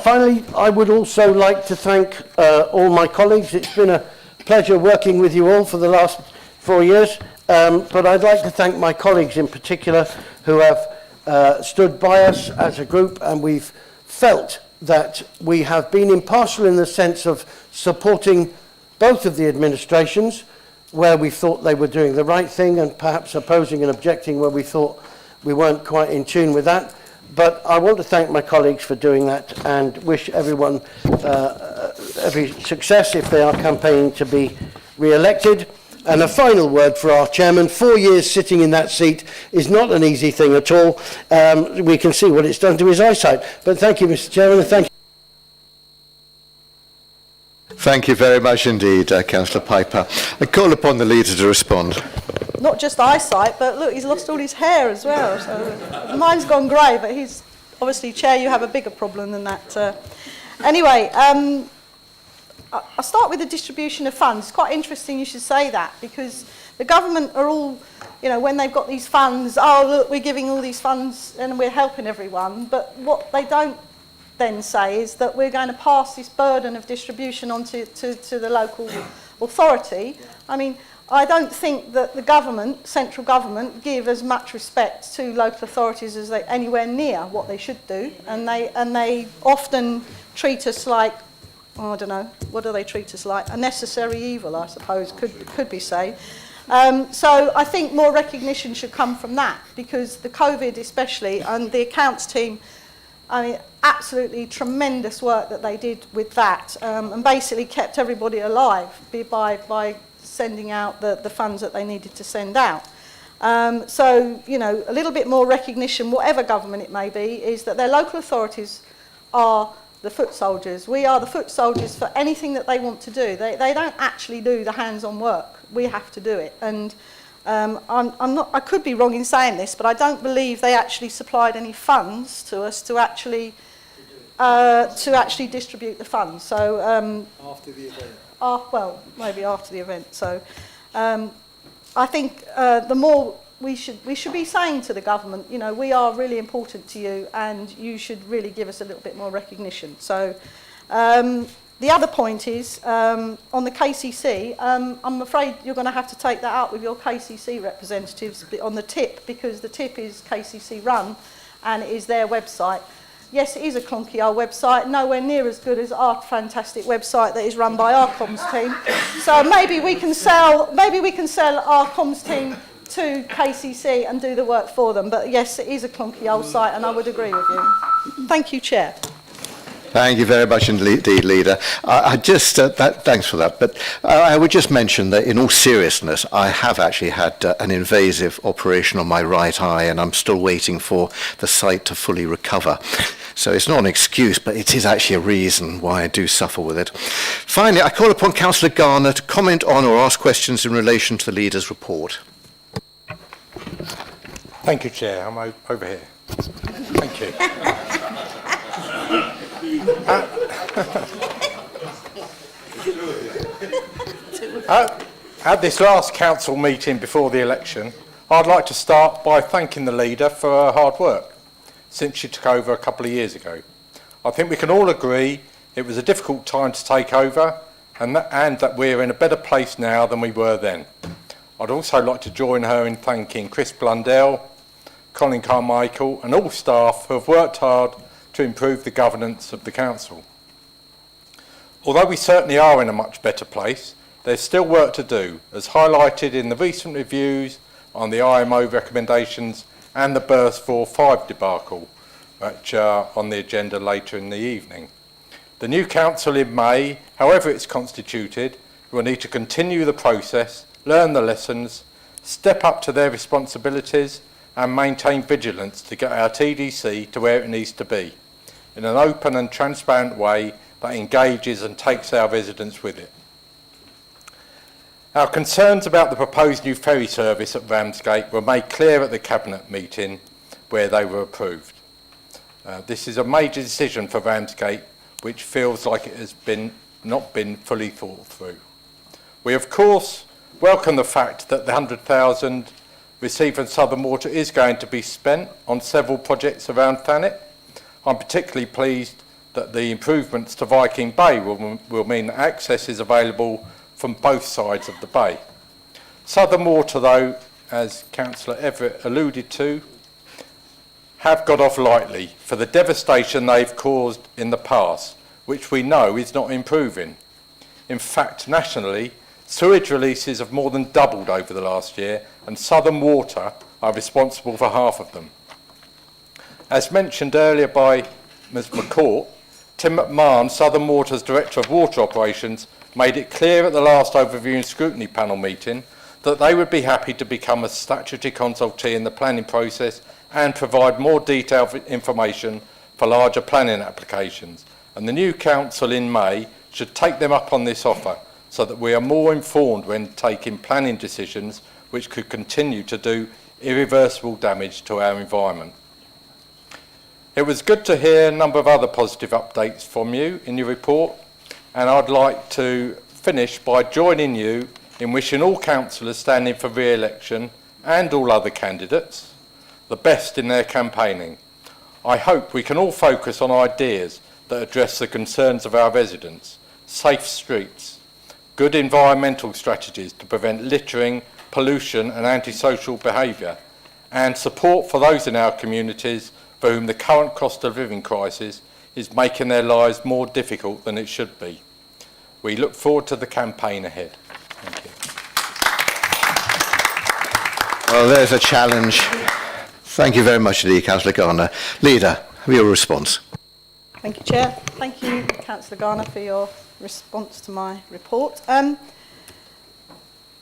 Finally, I would also like to thank all my colleagues. It's been a pleasure working with you all for the last 4 years, but I'd like to thank my colleagues in particular who have stood by us as a group, and we've felt that we have been impartial in the sense of supporting both of the administrations where we thought they were doing the right thing, and perhaps opposing and objecting where we thought we weren't quite in tune with that. But I want to thank my colleagues for doing that and wish everyone every success if they are campaigning to be re-elected. And a final word for our chairman. 4 years sitting in that seat is not an easy thing at all. We can see what it's done to his eyesight. But thank you, Mr. Chairman, and thank you. Thank you very much indeed, Councillor Piper. I call upon the leader to respond. Not just eyesight, but look, he's lost all his hair as well. So mine's gone grey, but he's obviously, Chair, you have a bigger problem than that. Anyway, I'll start with the distribution of funds. It's quite interesting you should say that, because the government are all, you know, when they've got these funds, oh, look, we're giving all these funds and we're helping everyone. But what they don't then say is that we're going to pass this burden of distribution on to the local authority. I mean, I don't think that the government, central government, give as much respect to local authorities as they anywhere near what they should do, and they often treat us like, oh, I don't know, what do they treat us like? A necessary evil, I suppose, could be said. So I think more recognition should come from that, because the COVID especially, and the accounts team, I mean, absolutely tremendous work that they did with that, and basically kept everybody alive by sending out the funds that they needed to send out. So, you know, a little bit more recognition, whatever government it may be, is that their local authorities are the foot soldiers. We are the foot soldiers for anything that they want to do. They don't actually do the hands-on work. We have to do it. And I could be wrong in saying this, but I don't believe they actually supplied any funds to us to actually distribute the funds. So After the event. well, maybe after the event. So I think the more we should be saying to the government, you know, we are really important to you, and you should really give us a little bit more recognition. So the other point is on the KCC. I'm afraid you're going to have to take that out with your KCC representatives on the tip, because the tip is KCC run, and it is their website. Yes, it is a clunky old website, nowhere near as good as our fantastic website that is run by our comms team. So maybe we can sell our comms team to KCC and do the work for them. But yes, it is a clunky old site, and I would agree with you. Thank you, Chair. Thank you very much indeed, Leader. I just, thanks for that, but I would just mention that in all seriousness, I have actually had an invasive operation on my right eye, and I'm still waiting for the sight to fully recover. So it's not an excuse, but it is actually a reason why I do suffer with it. Finally, I call upon Councillor Garner to comment on or ask questions in relation to the Leader's report. Thank you, Chair. I'm over here. Thank you. At this last council meeting before the election, I'd like to start by thanking the Leader for her hard work since she took over a couple of years ago. I think we can all agree it was a difficult time to take over, and that we're in a better place now than we were then. I'd also like to join her in thanking Chris Blundell, Colin Carmichael and all staff who have worked hard to improve the governance of the council. Although we certainly are in a much better place, there's still work to do, as highlighted in the recent reviews on the IMO recommendations and the Burst 4-5 debacle, which are on the agenda later in the evening. The new council in May, however it's constituted, will need to continue the process, learn the lessons, step up to their responsibilities and maintain vigilance to get our TDC to where it needs to be, in an open and transparent way that engages and takes our residents with it. Our concerns about the proposed new ferry service at Ramsgate were made clear at the Cabinet meeting where they were approved. This is a major decision for Ramsgate, which feels like it has not been fully thought through. We of course welcome the fact that the 100,000 received from Southern Water is going to be spent on several projects around Thanet. I'm particularly pleased that the improvements to Viking Bay will mean that access is available from both sides of the bay. Southern Water, though, as Councillor Everett alluded to, have got off lightly for the devastation they've caused in the past, which we know is not improving. In fact, nationally, sewage releases have more than doubled over the last year, and Southern Water are responsible for half of them. As mentioned earlier by Ms McCourt, Tim McMahon, Southern Water's Director of Water Operations, made it clear at the last Overview and Scrutiny Panel meeting that they would be happy to become a statutory consultee in the planning process and provide more detailed information for larger planning applications. And the new council in May should take them up on this offer so that we are more informed when taking planning decisions which could continue to do irreversible damage to our environment. It was good to hear a number of other positive updates from you in your report, and I'd like to finish by joining you in wishing all councillors standing for re-election and all other candidates the best in their campaigning. I hope we can all focus on ideas that address the concerns of our residents, safe streets, good environmental strategies to prevent littering, pollution and antisocial behaviour, and support for those in our communities for whom the current cost of living crisis is making their lives more difficult than it should be. We look forward to the campaign ahead. Thank you. Well, there's a challenge. Thank you very much indeed, Councillor Garner. Leader, have your response. Thank you, Chair. Thank you, Councillor Garner, for your response to my report.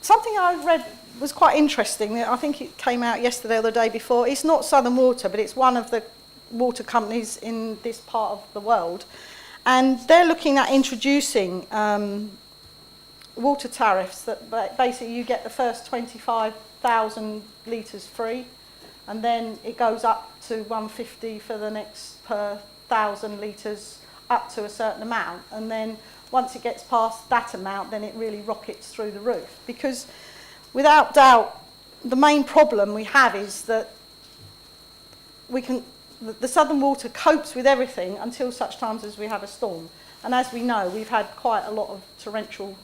Something I read was quite interesting. I think it came out yesterday or the day before. It's not Southern Water, but it's one of the water companies in this part of the world. And they're looking at introducing water tariffs that basically you get the first 25,000 litres free, and then it goes up to 150 for the next per 1,000 litres up to a certain amount. And then once it gets past that amount, then it really rockets through the roof. Because without doubt, the main problem we have is that the Southern Water copes with everything until such times as we have a storm. And as we know, we've had quite a lot of torrential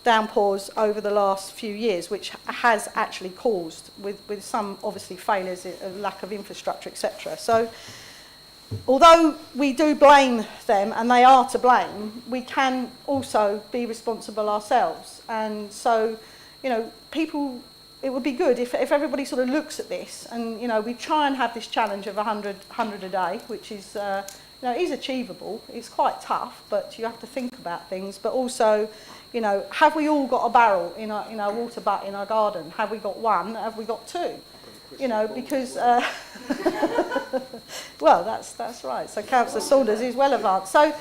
downpours over the last few years, which has actually caused, with some obviously failures, a lack of infrastructure, etc. So although we do blame them, and they are to blame, we can also be responsible ourselves. And so, you know, it would be good if everybody sort of looks at this, and, you know, we try and have this challenge of 100 a day, which is, you know, is achievable. It's quite tough, but you have to think about things. But also, you know, have we all got a barrel in our water butt in our garden? Have we got one? Have we got two? You know, because, well, that's right. So Councillor Saunders is well advanced. So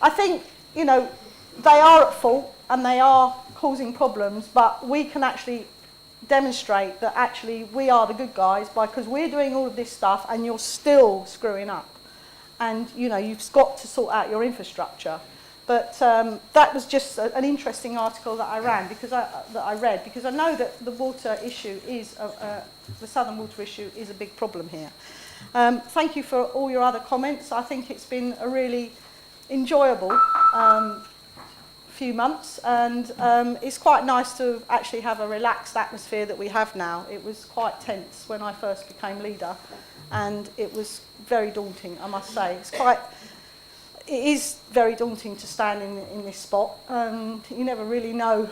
I think, you know, they are at fault and they are causing problems, but we can actually demonstrate that actually we are the good guys because we're doing all of this stuff and you're still screwing up. And, you know, you've got to sort out your infrastructure. But that was just an interesting article that I read because I know that the water issue is the Southern Water issue is a big problem here. Thank you for all your other comments. I think it's been a really enjoyable few months, and it's quite nice to actually have a relaxed atmosphere that we have now. It was quite tense when I first became leader, and it was very daunting, I must say. It is very daunting to stand in this spot, and you never really know.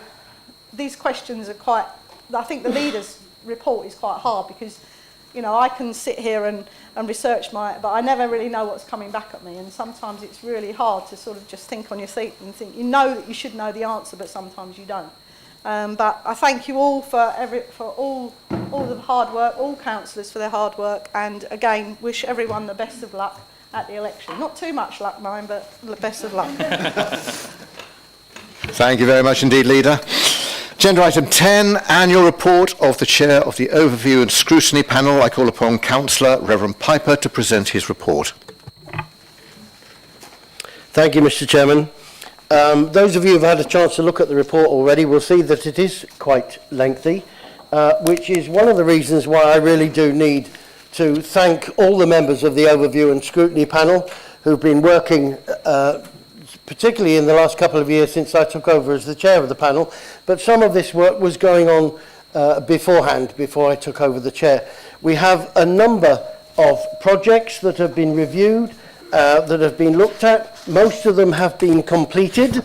These questions are quite, I think the leader's report is quite hard because, you know, I can sit here and research but I never really know what's coming back at me, and sometimes it's really hard to sort of just think on your feet and think, you know that you should know the answer, but sometimes you don't. But I thank you all for all the hard work, all councillors for their hard work, and again, wish everyone the best of luck at the election. Not too much luck, mine, but the best of luck. Thank you very much indeed, Leader. Agenda item 10, annual report of the Chair of the Overview and Scrutiny Panel. I call upon Councillor Reverend Piper to present his report. Thank you, Mr. Chairman. Those of you who've had a chance to look at the report already will see that it is quite lengthy, which is one of the reasons why I really do need to thank all the members of the Overview and Scrutiny Panel who've been working, particularly in the last couple of years since I took over as the chair of the panel, but some of this work was going on beforehand, before I took over the chair. We have a number of projects that have been reviewed, that have been looked at. Most of them have been completed.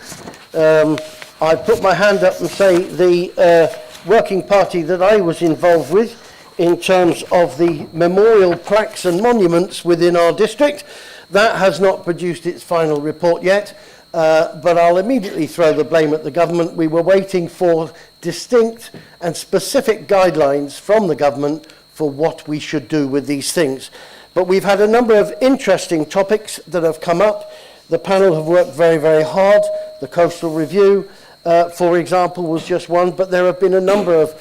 I put my hand up and say the working party that I was involved with in terms of the memorial plaques and monuments within our district. That has not produced its final report yet, but I'll immediately throw the blame at the government. We were waiting for distinct and specific guidelines from the government for what we should do with these things. But we've had a number of interesting topics that have come up. The panel have worked very, very hard. The coastal review, for example, was just one, but there have been a number of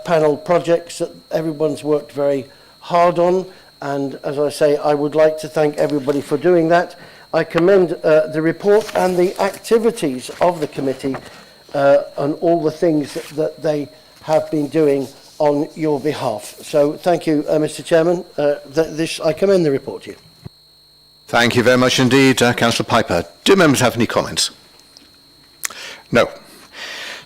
panel projects that everyone's worked very hard on. And as I say, I would like to thank everybody for doing that. I commend the report and the activities of the committee and all the things that they have been doing on your behalf. So thank you, Mr. Chairman. I commend the report to you. Thank you very much indeed, Councillor Piper. Do members have any comments? No.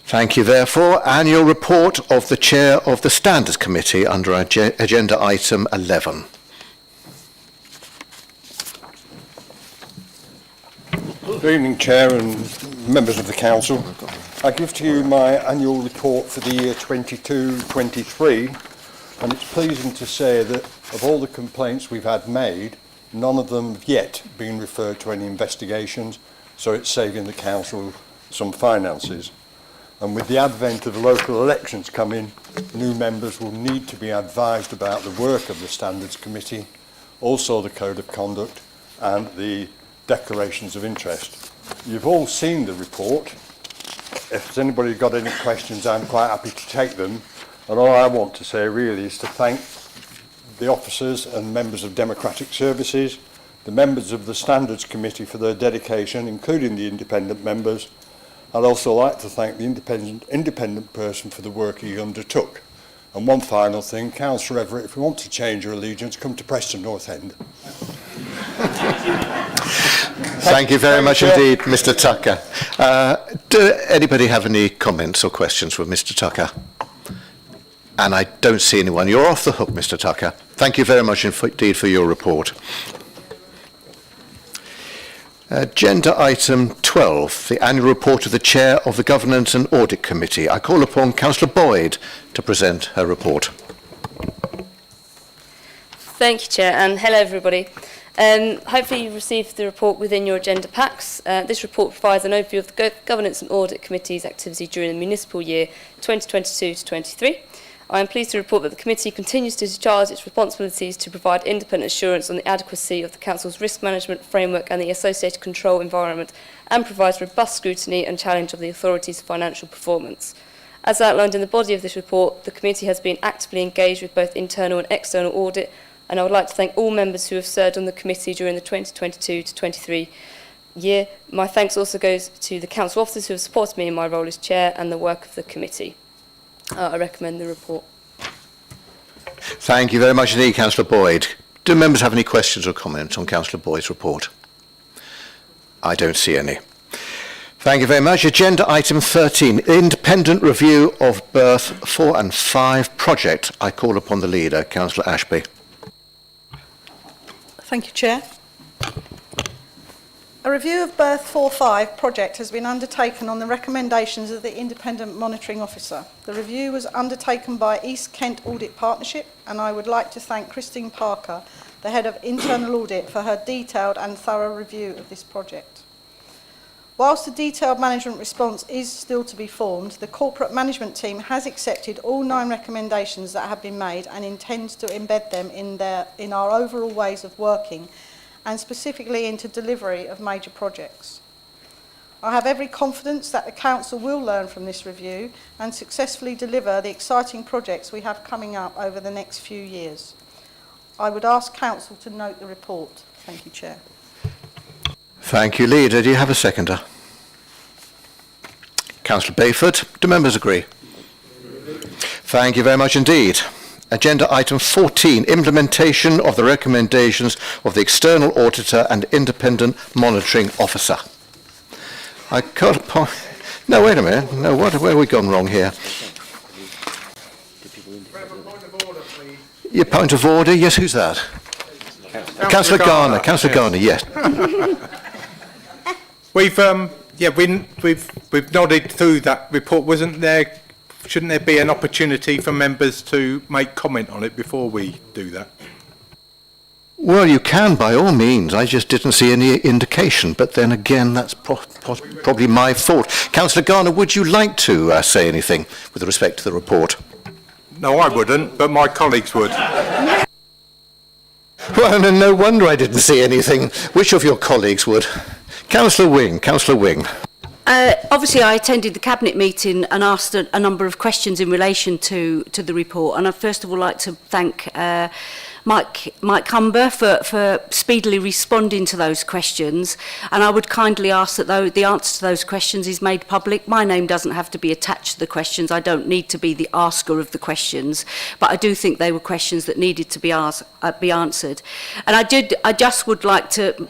Thank you, therefore. Annual report of the Chair of the Standards Committee under agenda item 11. Good evening, Chair and members of the Council. I give to you my annual report for the year 22-23, and it's pleasing to say that of all the complaints we've had made, none of them have yet been referred to any investigations, so it's saving the Council some finances. And with the advent of the local elections coming, new members will need to be advised about the work of the Standards Committee, also the Code of Conduct and the declarations of interest. You've all seen the report. If there's anybody got any questions, I'm quite happy to take them. And all I want to say really is to thank the officers and members of Democratic Services, the members of the Standards Committee for their dedication, including the independent members. I'd also like to thank the independent person for the work he undertook. And one final thing, Councillor Everett, if you want to change your allegiance, come to Preston North End. Thank you very much indeed, Mr. Tucker. Do anybody have any comments or questions for Mr. Tucker? And I don't see anyone. You're off the hook, Mr. Tucker. Thank you very much indeed for your report. Agenda item 12, the annual report of the Chair of the Governance and Audit Committee. I call upon Councillor Boyd to present her report. Thank you, Chair, and hello everybody. Hopefully you received the report within your agenda packs. This report provides an overview of the Governance and Audit Committee's activity during the municipal year 2022 to 23. I am pleased to report that the committee continues to discharge its responsibilities to provide independent assurance on the adequacy of the Council's risk management framework and the associated control environment, and provides robust scrutiny and challenge of the authority's financial performance. As outlined in the body of this report, the committee has been actively engaged with both internal and external audit, and I would like to thank all members who have served on the committee during the 2022 to 23 year. My thanks also goes to the council officers who have supported me in my role as chair and the work of the committee. I recommend the report. Thank you very much indeed, Councillor Boyd. Do members have any questions or comments on Councillor Boyd's report? I don't see any. Thank you very much. Agenda item 13, independent review of Berth 4 and 5 project. I call upon the leader, Councillor Ashby. Thank you, Chair. A review of Berth 4-5 project has been undertaken on the recommendations of the Independent Monitoring Officer. The review was undertaken by East Kent Audit Partnership, and I would like to thank Christine Parker, the Head of Internal Audit, for her detailed and thorough review of this project. Whilst the detailed management response is still to be formed, the corporate management team has accepted all 9 recommendations that have been made and intends to embed them in our overall ways of working, and specifically into delivery of major projects. I have every confidence that the Council will learn from this review and successfully deliver the exciting projects we have coming up over the next few years. I would ask Council to note the report. Thank you, Chair. Thank you, Leader. Do you have a seconder? Councillor Bayford, do members agree? Thank you very much indeed. Agenda item 14, implementation of the recommendations of the external auditor and independent monitoring officer. I got a point. No, wait a minute. No, where have we gone wrong here? Your point of order? Yes, who's that? Councillor Garner. Councillor Garner, yes. We've nodded through that report. Wasn't there shouldn't there be an opportunity for members to make comment on it before we do that? Well, you can by all means. I just didn't see any indication. But then again, that's probably my fault. Councillor Garner, would you like to say anything with respect to the report? No, I wouldn't, but my colleagues would. Well, no wonder I didn't see anything. Which of your colleagues would? Councillor Wing. Councillor Wing. Obviously, I attended the Cabinet meeting and asked a number of questions in relation to the report. And I'd first of all like to thank Mike Humber for speedily responding to those questions. And I would kindly ask that the answer to those questions is made public. My name doesn't have to be attached to the questions. I don't need to be the asker of the questions. But I do think they were questions that needed to be answered. And I just would like to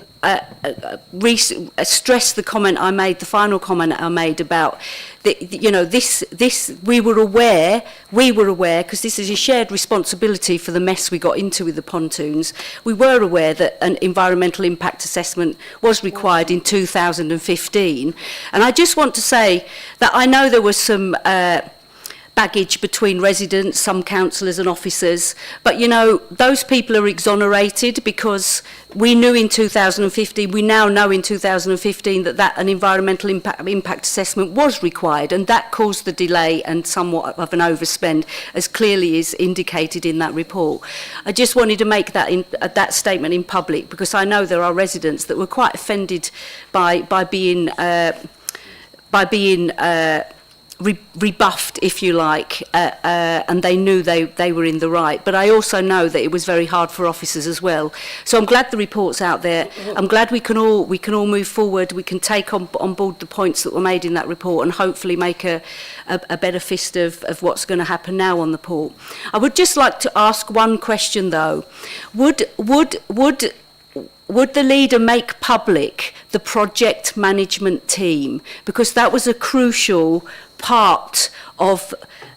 stress the comment I made, the final comment I made about we were aware, because this is a shared responsibility for the mess we got into with the pontoons. We were aware that an environmental impact assessment was required in 2015. And I just want to say that I know there was some baggage between residents, some councillors and officers, but those people are exonerated because we knew in 2015, we now know in 2015 that an environmental impact assessment was required, and that caused the delay and somewhat of an overspend, as clearly is indicated in that report. I just wanted to make that statement in public because I know there are residents that were quite offended by being rebuffed, if you like, and they knew they were in the right. But I also know that it was very hard for officers as well. So I'm glad the report's out there. I'm glad we can all move forward. We can take on board the points that were made in that report and hopefully make a better fist of what's going to happen now on the port. I would just like to ask one question though. Would the leader make public the project management team? Because that was a crucial part of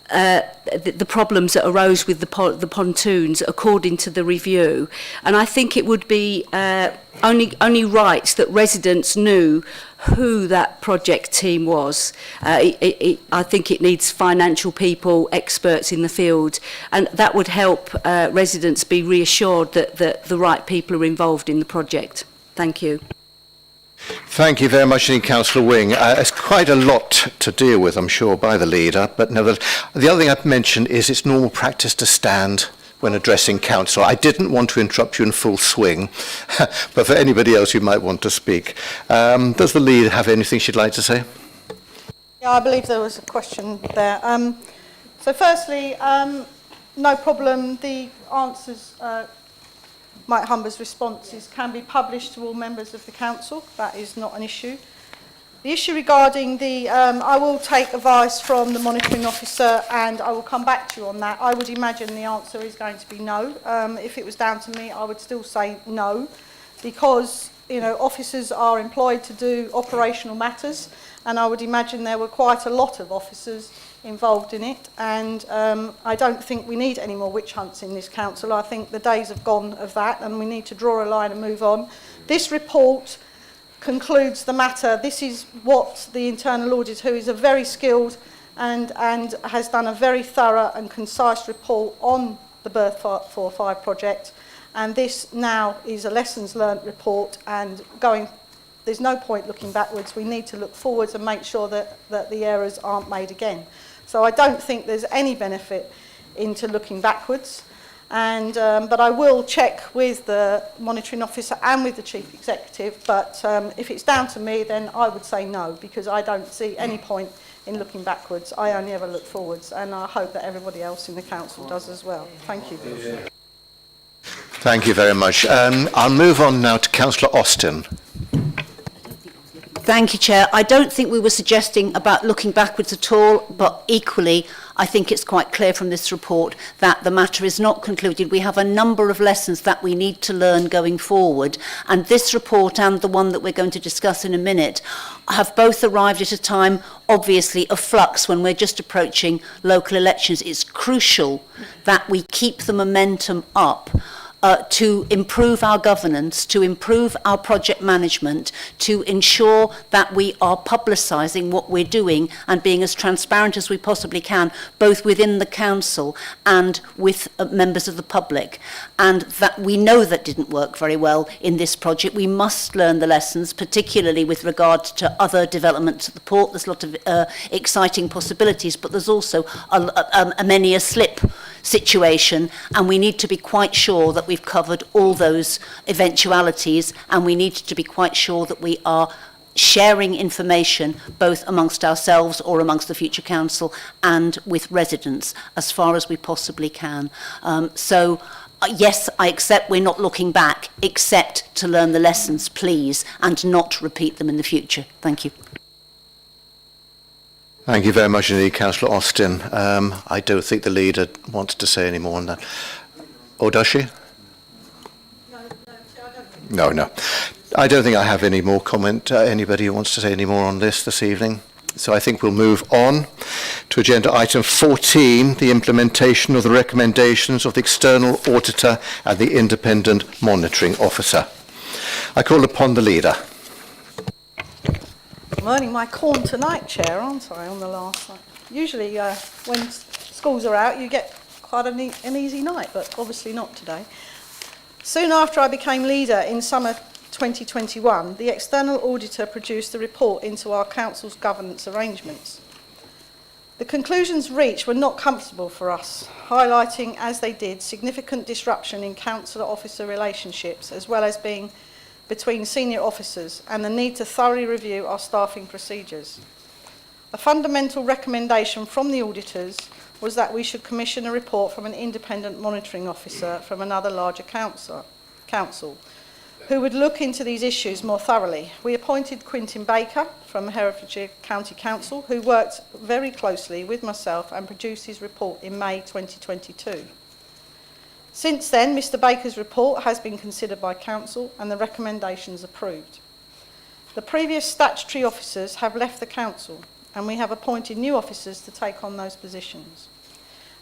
the problems that arose with the pontoons, according to the review. And I think it would be only right that residents knew who that project team was. I think it needs financial people, experts in the field, and that would help residents be reassured that the right people are involved in the project. Thank you. Thank you very much indeed, Councillor Wing. It's quite a lot to deal with, I'm sure, by the leader, but nevertheless, the other thing I've mentioned is it's normal practice to stand when addressing council. I didn't want to interrupt you in full swing, but for anybody else who might want to speak. Does the leader have anything she'd like to say? Yeah, I believe there was a question there. So firstly, no problem. The answers, Mike Humber's responses can be published to all members of the council. That is not an issue. The issue regarding I will take advice from the monitoring officer and I will come back to you on that. I would imagine the answer is going to be no. If it was down to me, I would still say no, because officers are employed to do operational matters, and I would imagine there were quite a lot of officers involved in it, and I don't think we need any more witch hunts in this council. I think the days have gone of that, and we need to draw a line and move on. This report concludes the matter. This is what the internal auditor, who is a very skilled and has done a very thorough and concise report on the Berth 4-5 project, and this now is a lessons learnt report, and there's no point looking backwards. We need to look forwards and make sure that the errors aren't made again. So I don't think there's any benefit into looking backwards, and but I will check with the monitoring officer and with the chief executive, but if it's down to me, then I would say no, because I don't see any point in looking backwards. I only ever look forwards, and I hope that everybody else in the council does as well. Thank you. Thank you very much. I'll move on now to Councillor Austin. Thank you, Chair. I don't think we were suggesting about looking backwards at all, but equally, I think it's quite clear from this report that the matter is not concluded. We have a number of lessons that we need to learn going forward, and this report and the one that we're going to discuss in a minute have both arrived at a time, obviously, of flux when we're just approaching local elections. It's crucial that we keep the momentum up to improve our governance, to improve our project management, to ensure that we are publicising what we're doing and being as transparent as we possibly can, both within the council and with members of the public. And that we know that didn't work very well in this project. We must learn the lessons, particularly with regard to other developments at the port. There's a lot of exciting possibilities, but there's also many a slip situation, and we need to be quite sure that we've covered all those eventualities, and we need to be quite sure that we are sharing information both amongst ourselves or amongst the future council and with residents as far as we possibly can. Yes, I accept we're not looking back, except to learn the lessons, please, and not repeat them in the future. Thank you. Thank you very much indeed, Councillor Austin. I don't think the leader wants to say any more on that. Or does she? No. I don't think I have any more comment. Anybody who wants to say any more on this evening? So I think we'll move on to agenda item 14, the implementation of the recommendations of the external auditor and the independent monitoring officer. I call upon the leader. I'm earning my corn tonight, Chair, aren't I, on the last night? Usually when schools are out, you get quite an easy night, but obviously not today. Soon after I became leader in summer 2021, the external auditor produced a report into our council's governance arrangements. The conclusions reached were not comfortable for us, highlighting, as they did, significant disruption in councillor-officer relationships, as well as being between senior officers, and the need to thoroughly review our staffing procedures. A fundamental recommendation from the auditors was that we should commission a report from an independent monitoring officer from another larger council, who would look into these issues more thoroughly. We appointed Quintin Baker from Herefordshire County Council, who worked very closely with myself and produced his report in May 2022. Since then, Mr Baker's report has been considered by Council and the recommendations approved. The previous statutory officers have left the Council, and we have appointed new officers to take on those positions.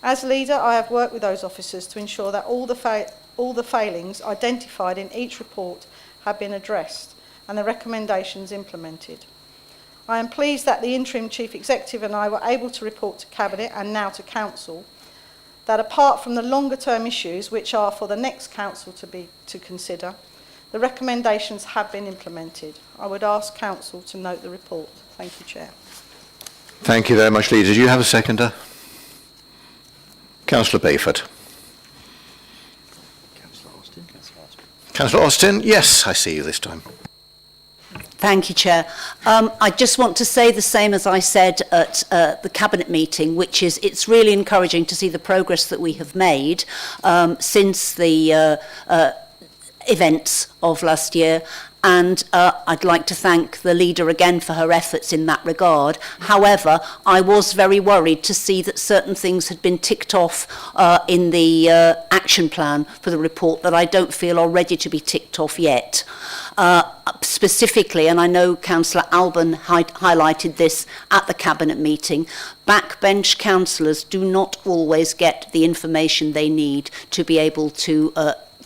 As leader, I have worked with those officers to ensure that all the failings identified in each report have been addressed and the recommendations implemented. I am pleased that the interim Chief Executive and I were able to report to Cabinet and now to Council that apart from the longer term issues which are for the next Council to consider, the recommendations have been implemented. I would ask Council to note the report. Thank you, Chair. Thank you very much, Leader. Do you have a seconder? Councillor Bayford. Councillor Austin, yes, I see you this time. Thank you, Chair. I just want to say the same as I said at the Cabinet meeting, which is it's really encouraging to see the progress that we have made since the events of last year. And I'd like to thank the leader again for her efforts in that regard. However, I was very worried to see that certain things had been ticked off in the action plan for the report that I don't feel are ready to be ticked off yet. Specifically, and I know Councillor Alban highlighted this at the Cabinet meeting, backbench councillors do not always get the information they need to be able to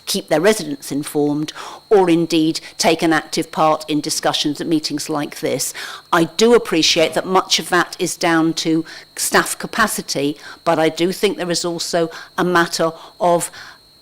keep their residents informed or indeed take an active part in discussions at meetings like this. I do appreciate that much of that is down to staff capacity, but I do think there is also a matter of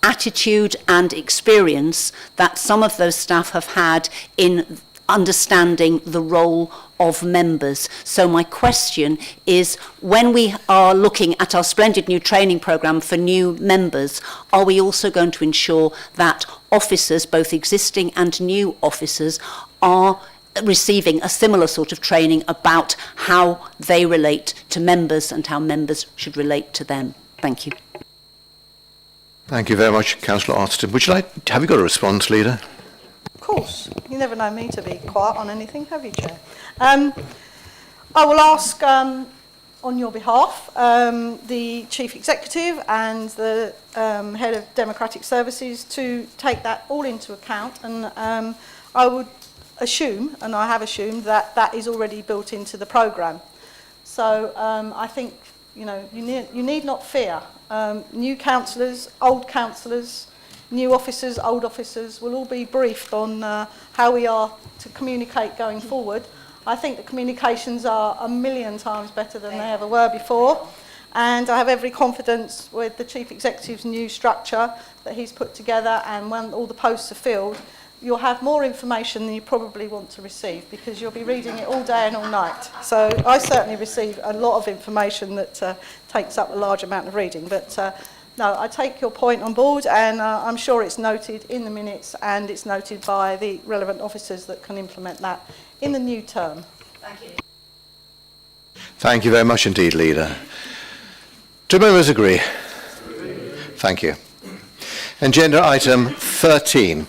attitude and experience that some of those staff have had in understanding the role of members. So my question is, when we are looking at our splendid new training programme for new members, are we also going to ensure that officers, both existing and new officers, are receiving a similar sort of training about how they relate to members and how members should relate to them? Thank you. Thank you very much, Councillor Austin. Have you got a response, Leader? Of course. You never know me to be quiet on anything, have you, Chair? I will ask, on your behalf, the Chief Executive and the Head of Democratic Services to take that all into account, and I would assume, and I have assumed, that that is already built into the programme. So I think, you know, you need not fear. New councillors, old councillors, New officers, old officers will all be briefed on how we are to communicate going forward. I think the communications are a million times better than they ever were before, and I have every confidence with the Chief Executive's new structure that he's put together, and when all the posts are filled, you'll have more information than you probably want to receive, because you'll be reading it all day and all night. So I certainly receive a lot of information that takes up a large amount of reading, but no, I take your point on board, and I'm sure it's noted in the minutes and it's noted by the relevant officers that can implement that in the new term. Thank you. Thank you very much indeed, Leader. Do members agree? Thank you. Agenda item 13,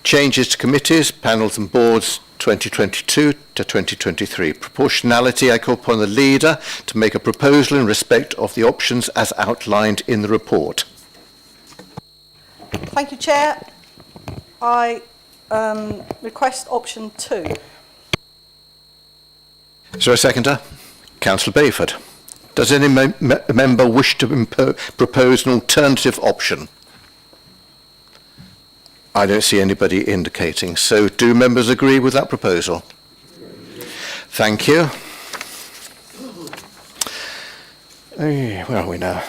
changes to committees, panels and boards 2022 to 2023. Proportionality, I call upon the Leader to make a proposal in respect of the options as outlined in the report. Thank you, Chair. I request option 2. Is there a seconder? Councillor Bayford. Does any member wish to propose an alternative option? I don't see anybody indicating. So do members agree with that proposal? Thank you. Where are we now?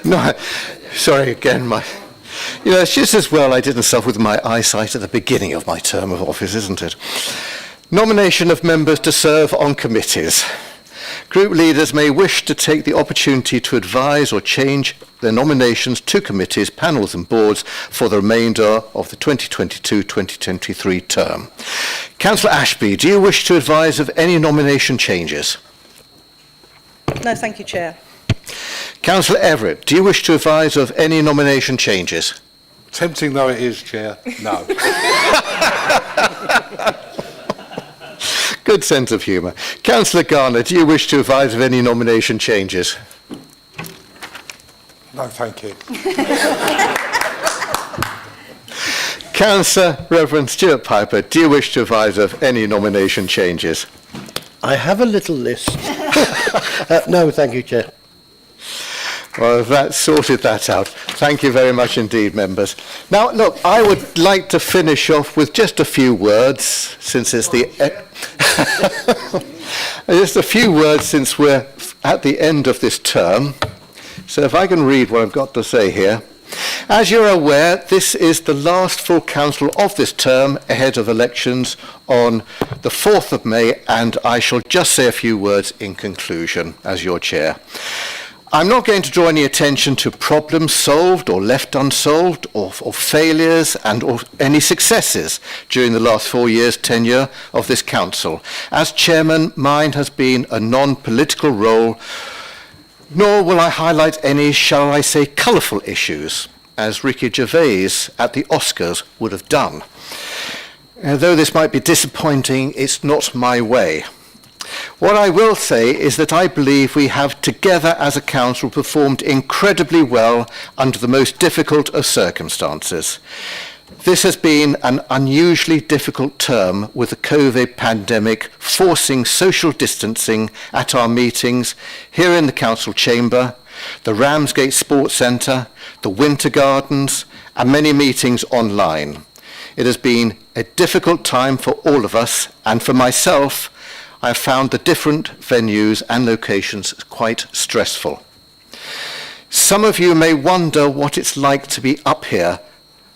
No, sorry again. It's just as well I didn't suffer with my eyesight at the beginning of my term of office, isn't it? Nomination of members to serve on committees. Group leaders may wish to take the opportunity to advise or change their nominations to committees, panels and boards for the remainder of the 2022-2023 term. Councillor Ashby, do you wish to advise of any nomination changes? No, thank you, Chair. Councillor Everett, do you wish to advise of any nomination changes? Tempting though it is, Chair, no. Good sense of humour. Councillor Garner, do you wish to advise of any nomination changes? No, thank you. Councillor Reverend Stuart Piper, do you wish to advise of any nomination changes? I have a little list. No, thank you, Chair. Well, that sorted that out. Thank you very much indeed, members. Now, look, I would like to finish off with just a few words, since it's just a few words since we're at the end of this term. So if I can read what I've got to say here. As you're aware, this is the last full council of this term ahead of elections on the 4th of May, and I shall just say a few words in conclusion as your chair. I'm not going to draw any attention to problems solved or left unsolved, or failures or any successes during the last 4 years' tenure of this council. As chairman, mine has been a non-political role, nor will I highlight any, shall I say, colourful issues, as Ricky Gervais at the Oscars would have done. Though this might be disappointing, it's not my way. What I will say is that I believe we have together as a council performed incredibly well under the most difficult of circumstances. This has been an unusually difficult term, with the COVID pandemic forcing social distancing at our meetings here in the council chamber, the Ramsgate Sports Centre, the Winter Gardens, and many meetings online. It has been a difficult time for all of us, and for myself, I have found the different venues and locations quite stressful. Some of you may wonder what it's like to be up here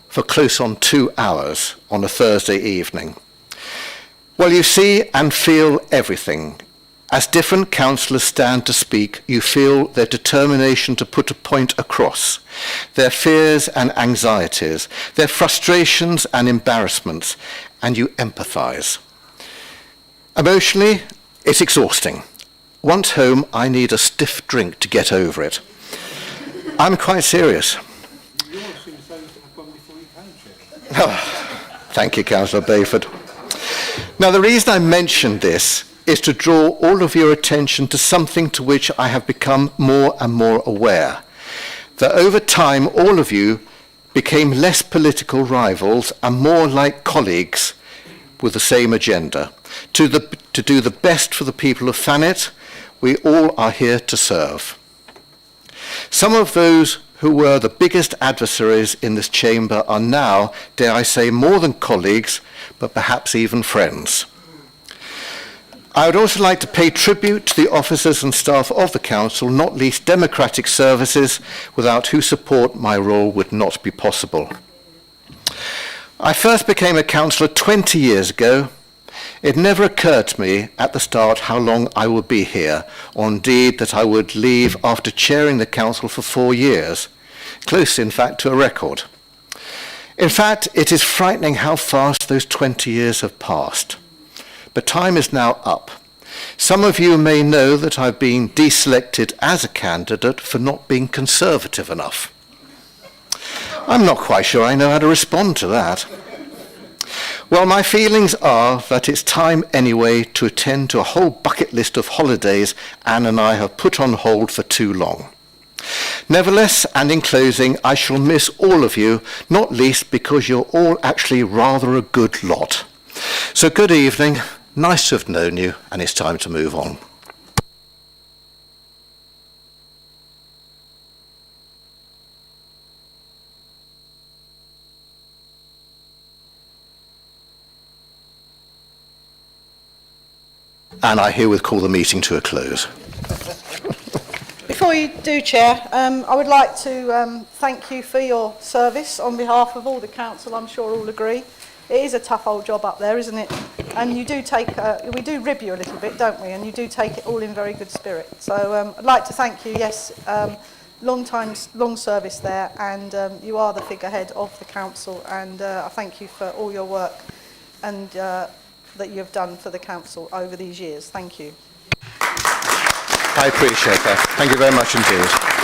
for close on 2 hours on a Thursday evening. Well, you see and feel everything. As different councillors stand to speak, you feel their determination to put a point across, their fears and anxieties, their frustrations and embarrassments, and you empathise. Emotionally, it's exhausting. Once home, I need a stiff drink to get over it. I'm quite serious. Thank you, Councillor Bayford. Now, the reason I mentioned this is to draw all of your attention to something to which I have become more and more aware. That over time, all of you became less political rivals and more like colleagues with the same agenda. to do the best for the people of Thanet. We all are here to serve. Some of those who were the biggest adversaries in this chamber are now, dare I say, more than colleagues, but perhaps even friends. I would also like to pay tribute to the officers and staff of the Council, not least Democratic Services, without whose support my role would not be possible. I first became a councillor 20 years ago. It never occurred to me at the start how long I would be here, or indeed that I would leave after chairing the council for 4 years, close in fact to a record. In fact, it is frightening how fast those 20 years have passed. But time is now up. Some of you may know that I've been deselected as a candidate for not being conservative enough. I'm not quite sure I know how to respond to that. Well, my feelings are that it's time anyway to attend to a whole bucket list of holidays Anne and I have put on hold for too long. Nevertheless, and in closing, I shall miss all of you, not least because you're all actually rather a good lot. So good evening, nice to have known you, and it's time to move on. And I herewith call the meeting to a close. Before you do, Chair, I would like to thank you for your service on behalf of all the council. I'm sure all agree. It is a tough old job up there, isn't it? And you do take, we do rib you a little bit, don't we? And you do take it all in very good spirit. So I'd like to thank you, yes, long service there, and you are the figurehead of the council, and I thank you for all your work and that you have done for the council over these years. Thank you. I appreciate that. Thank you very much indeed.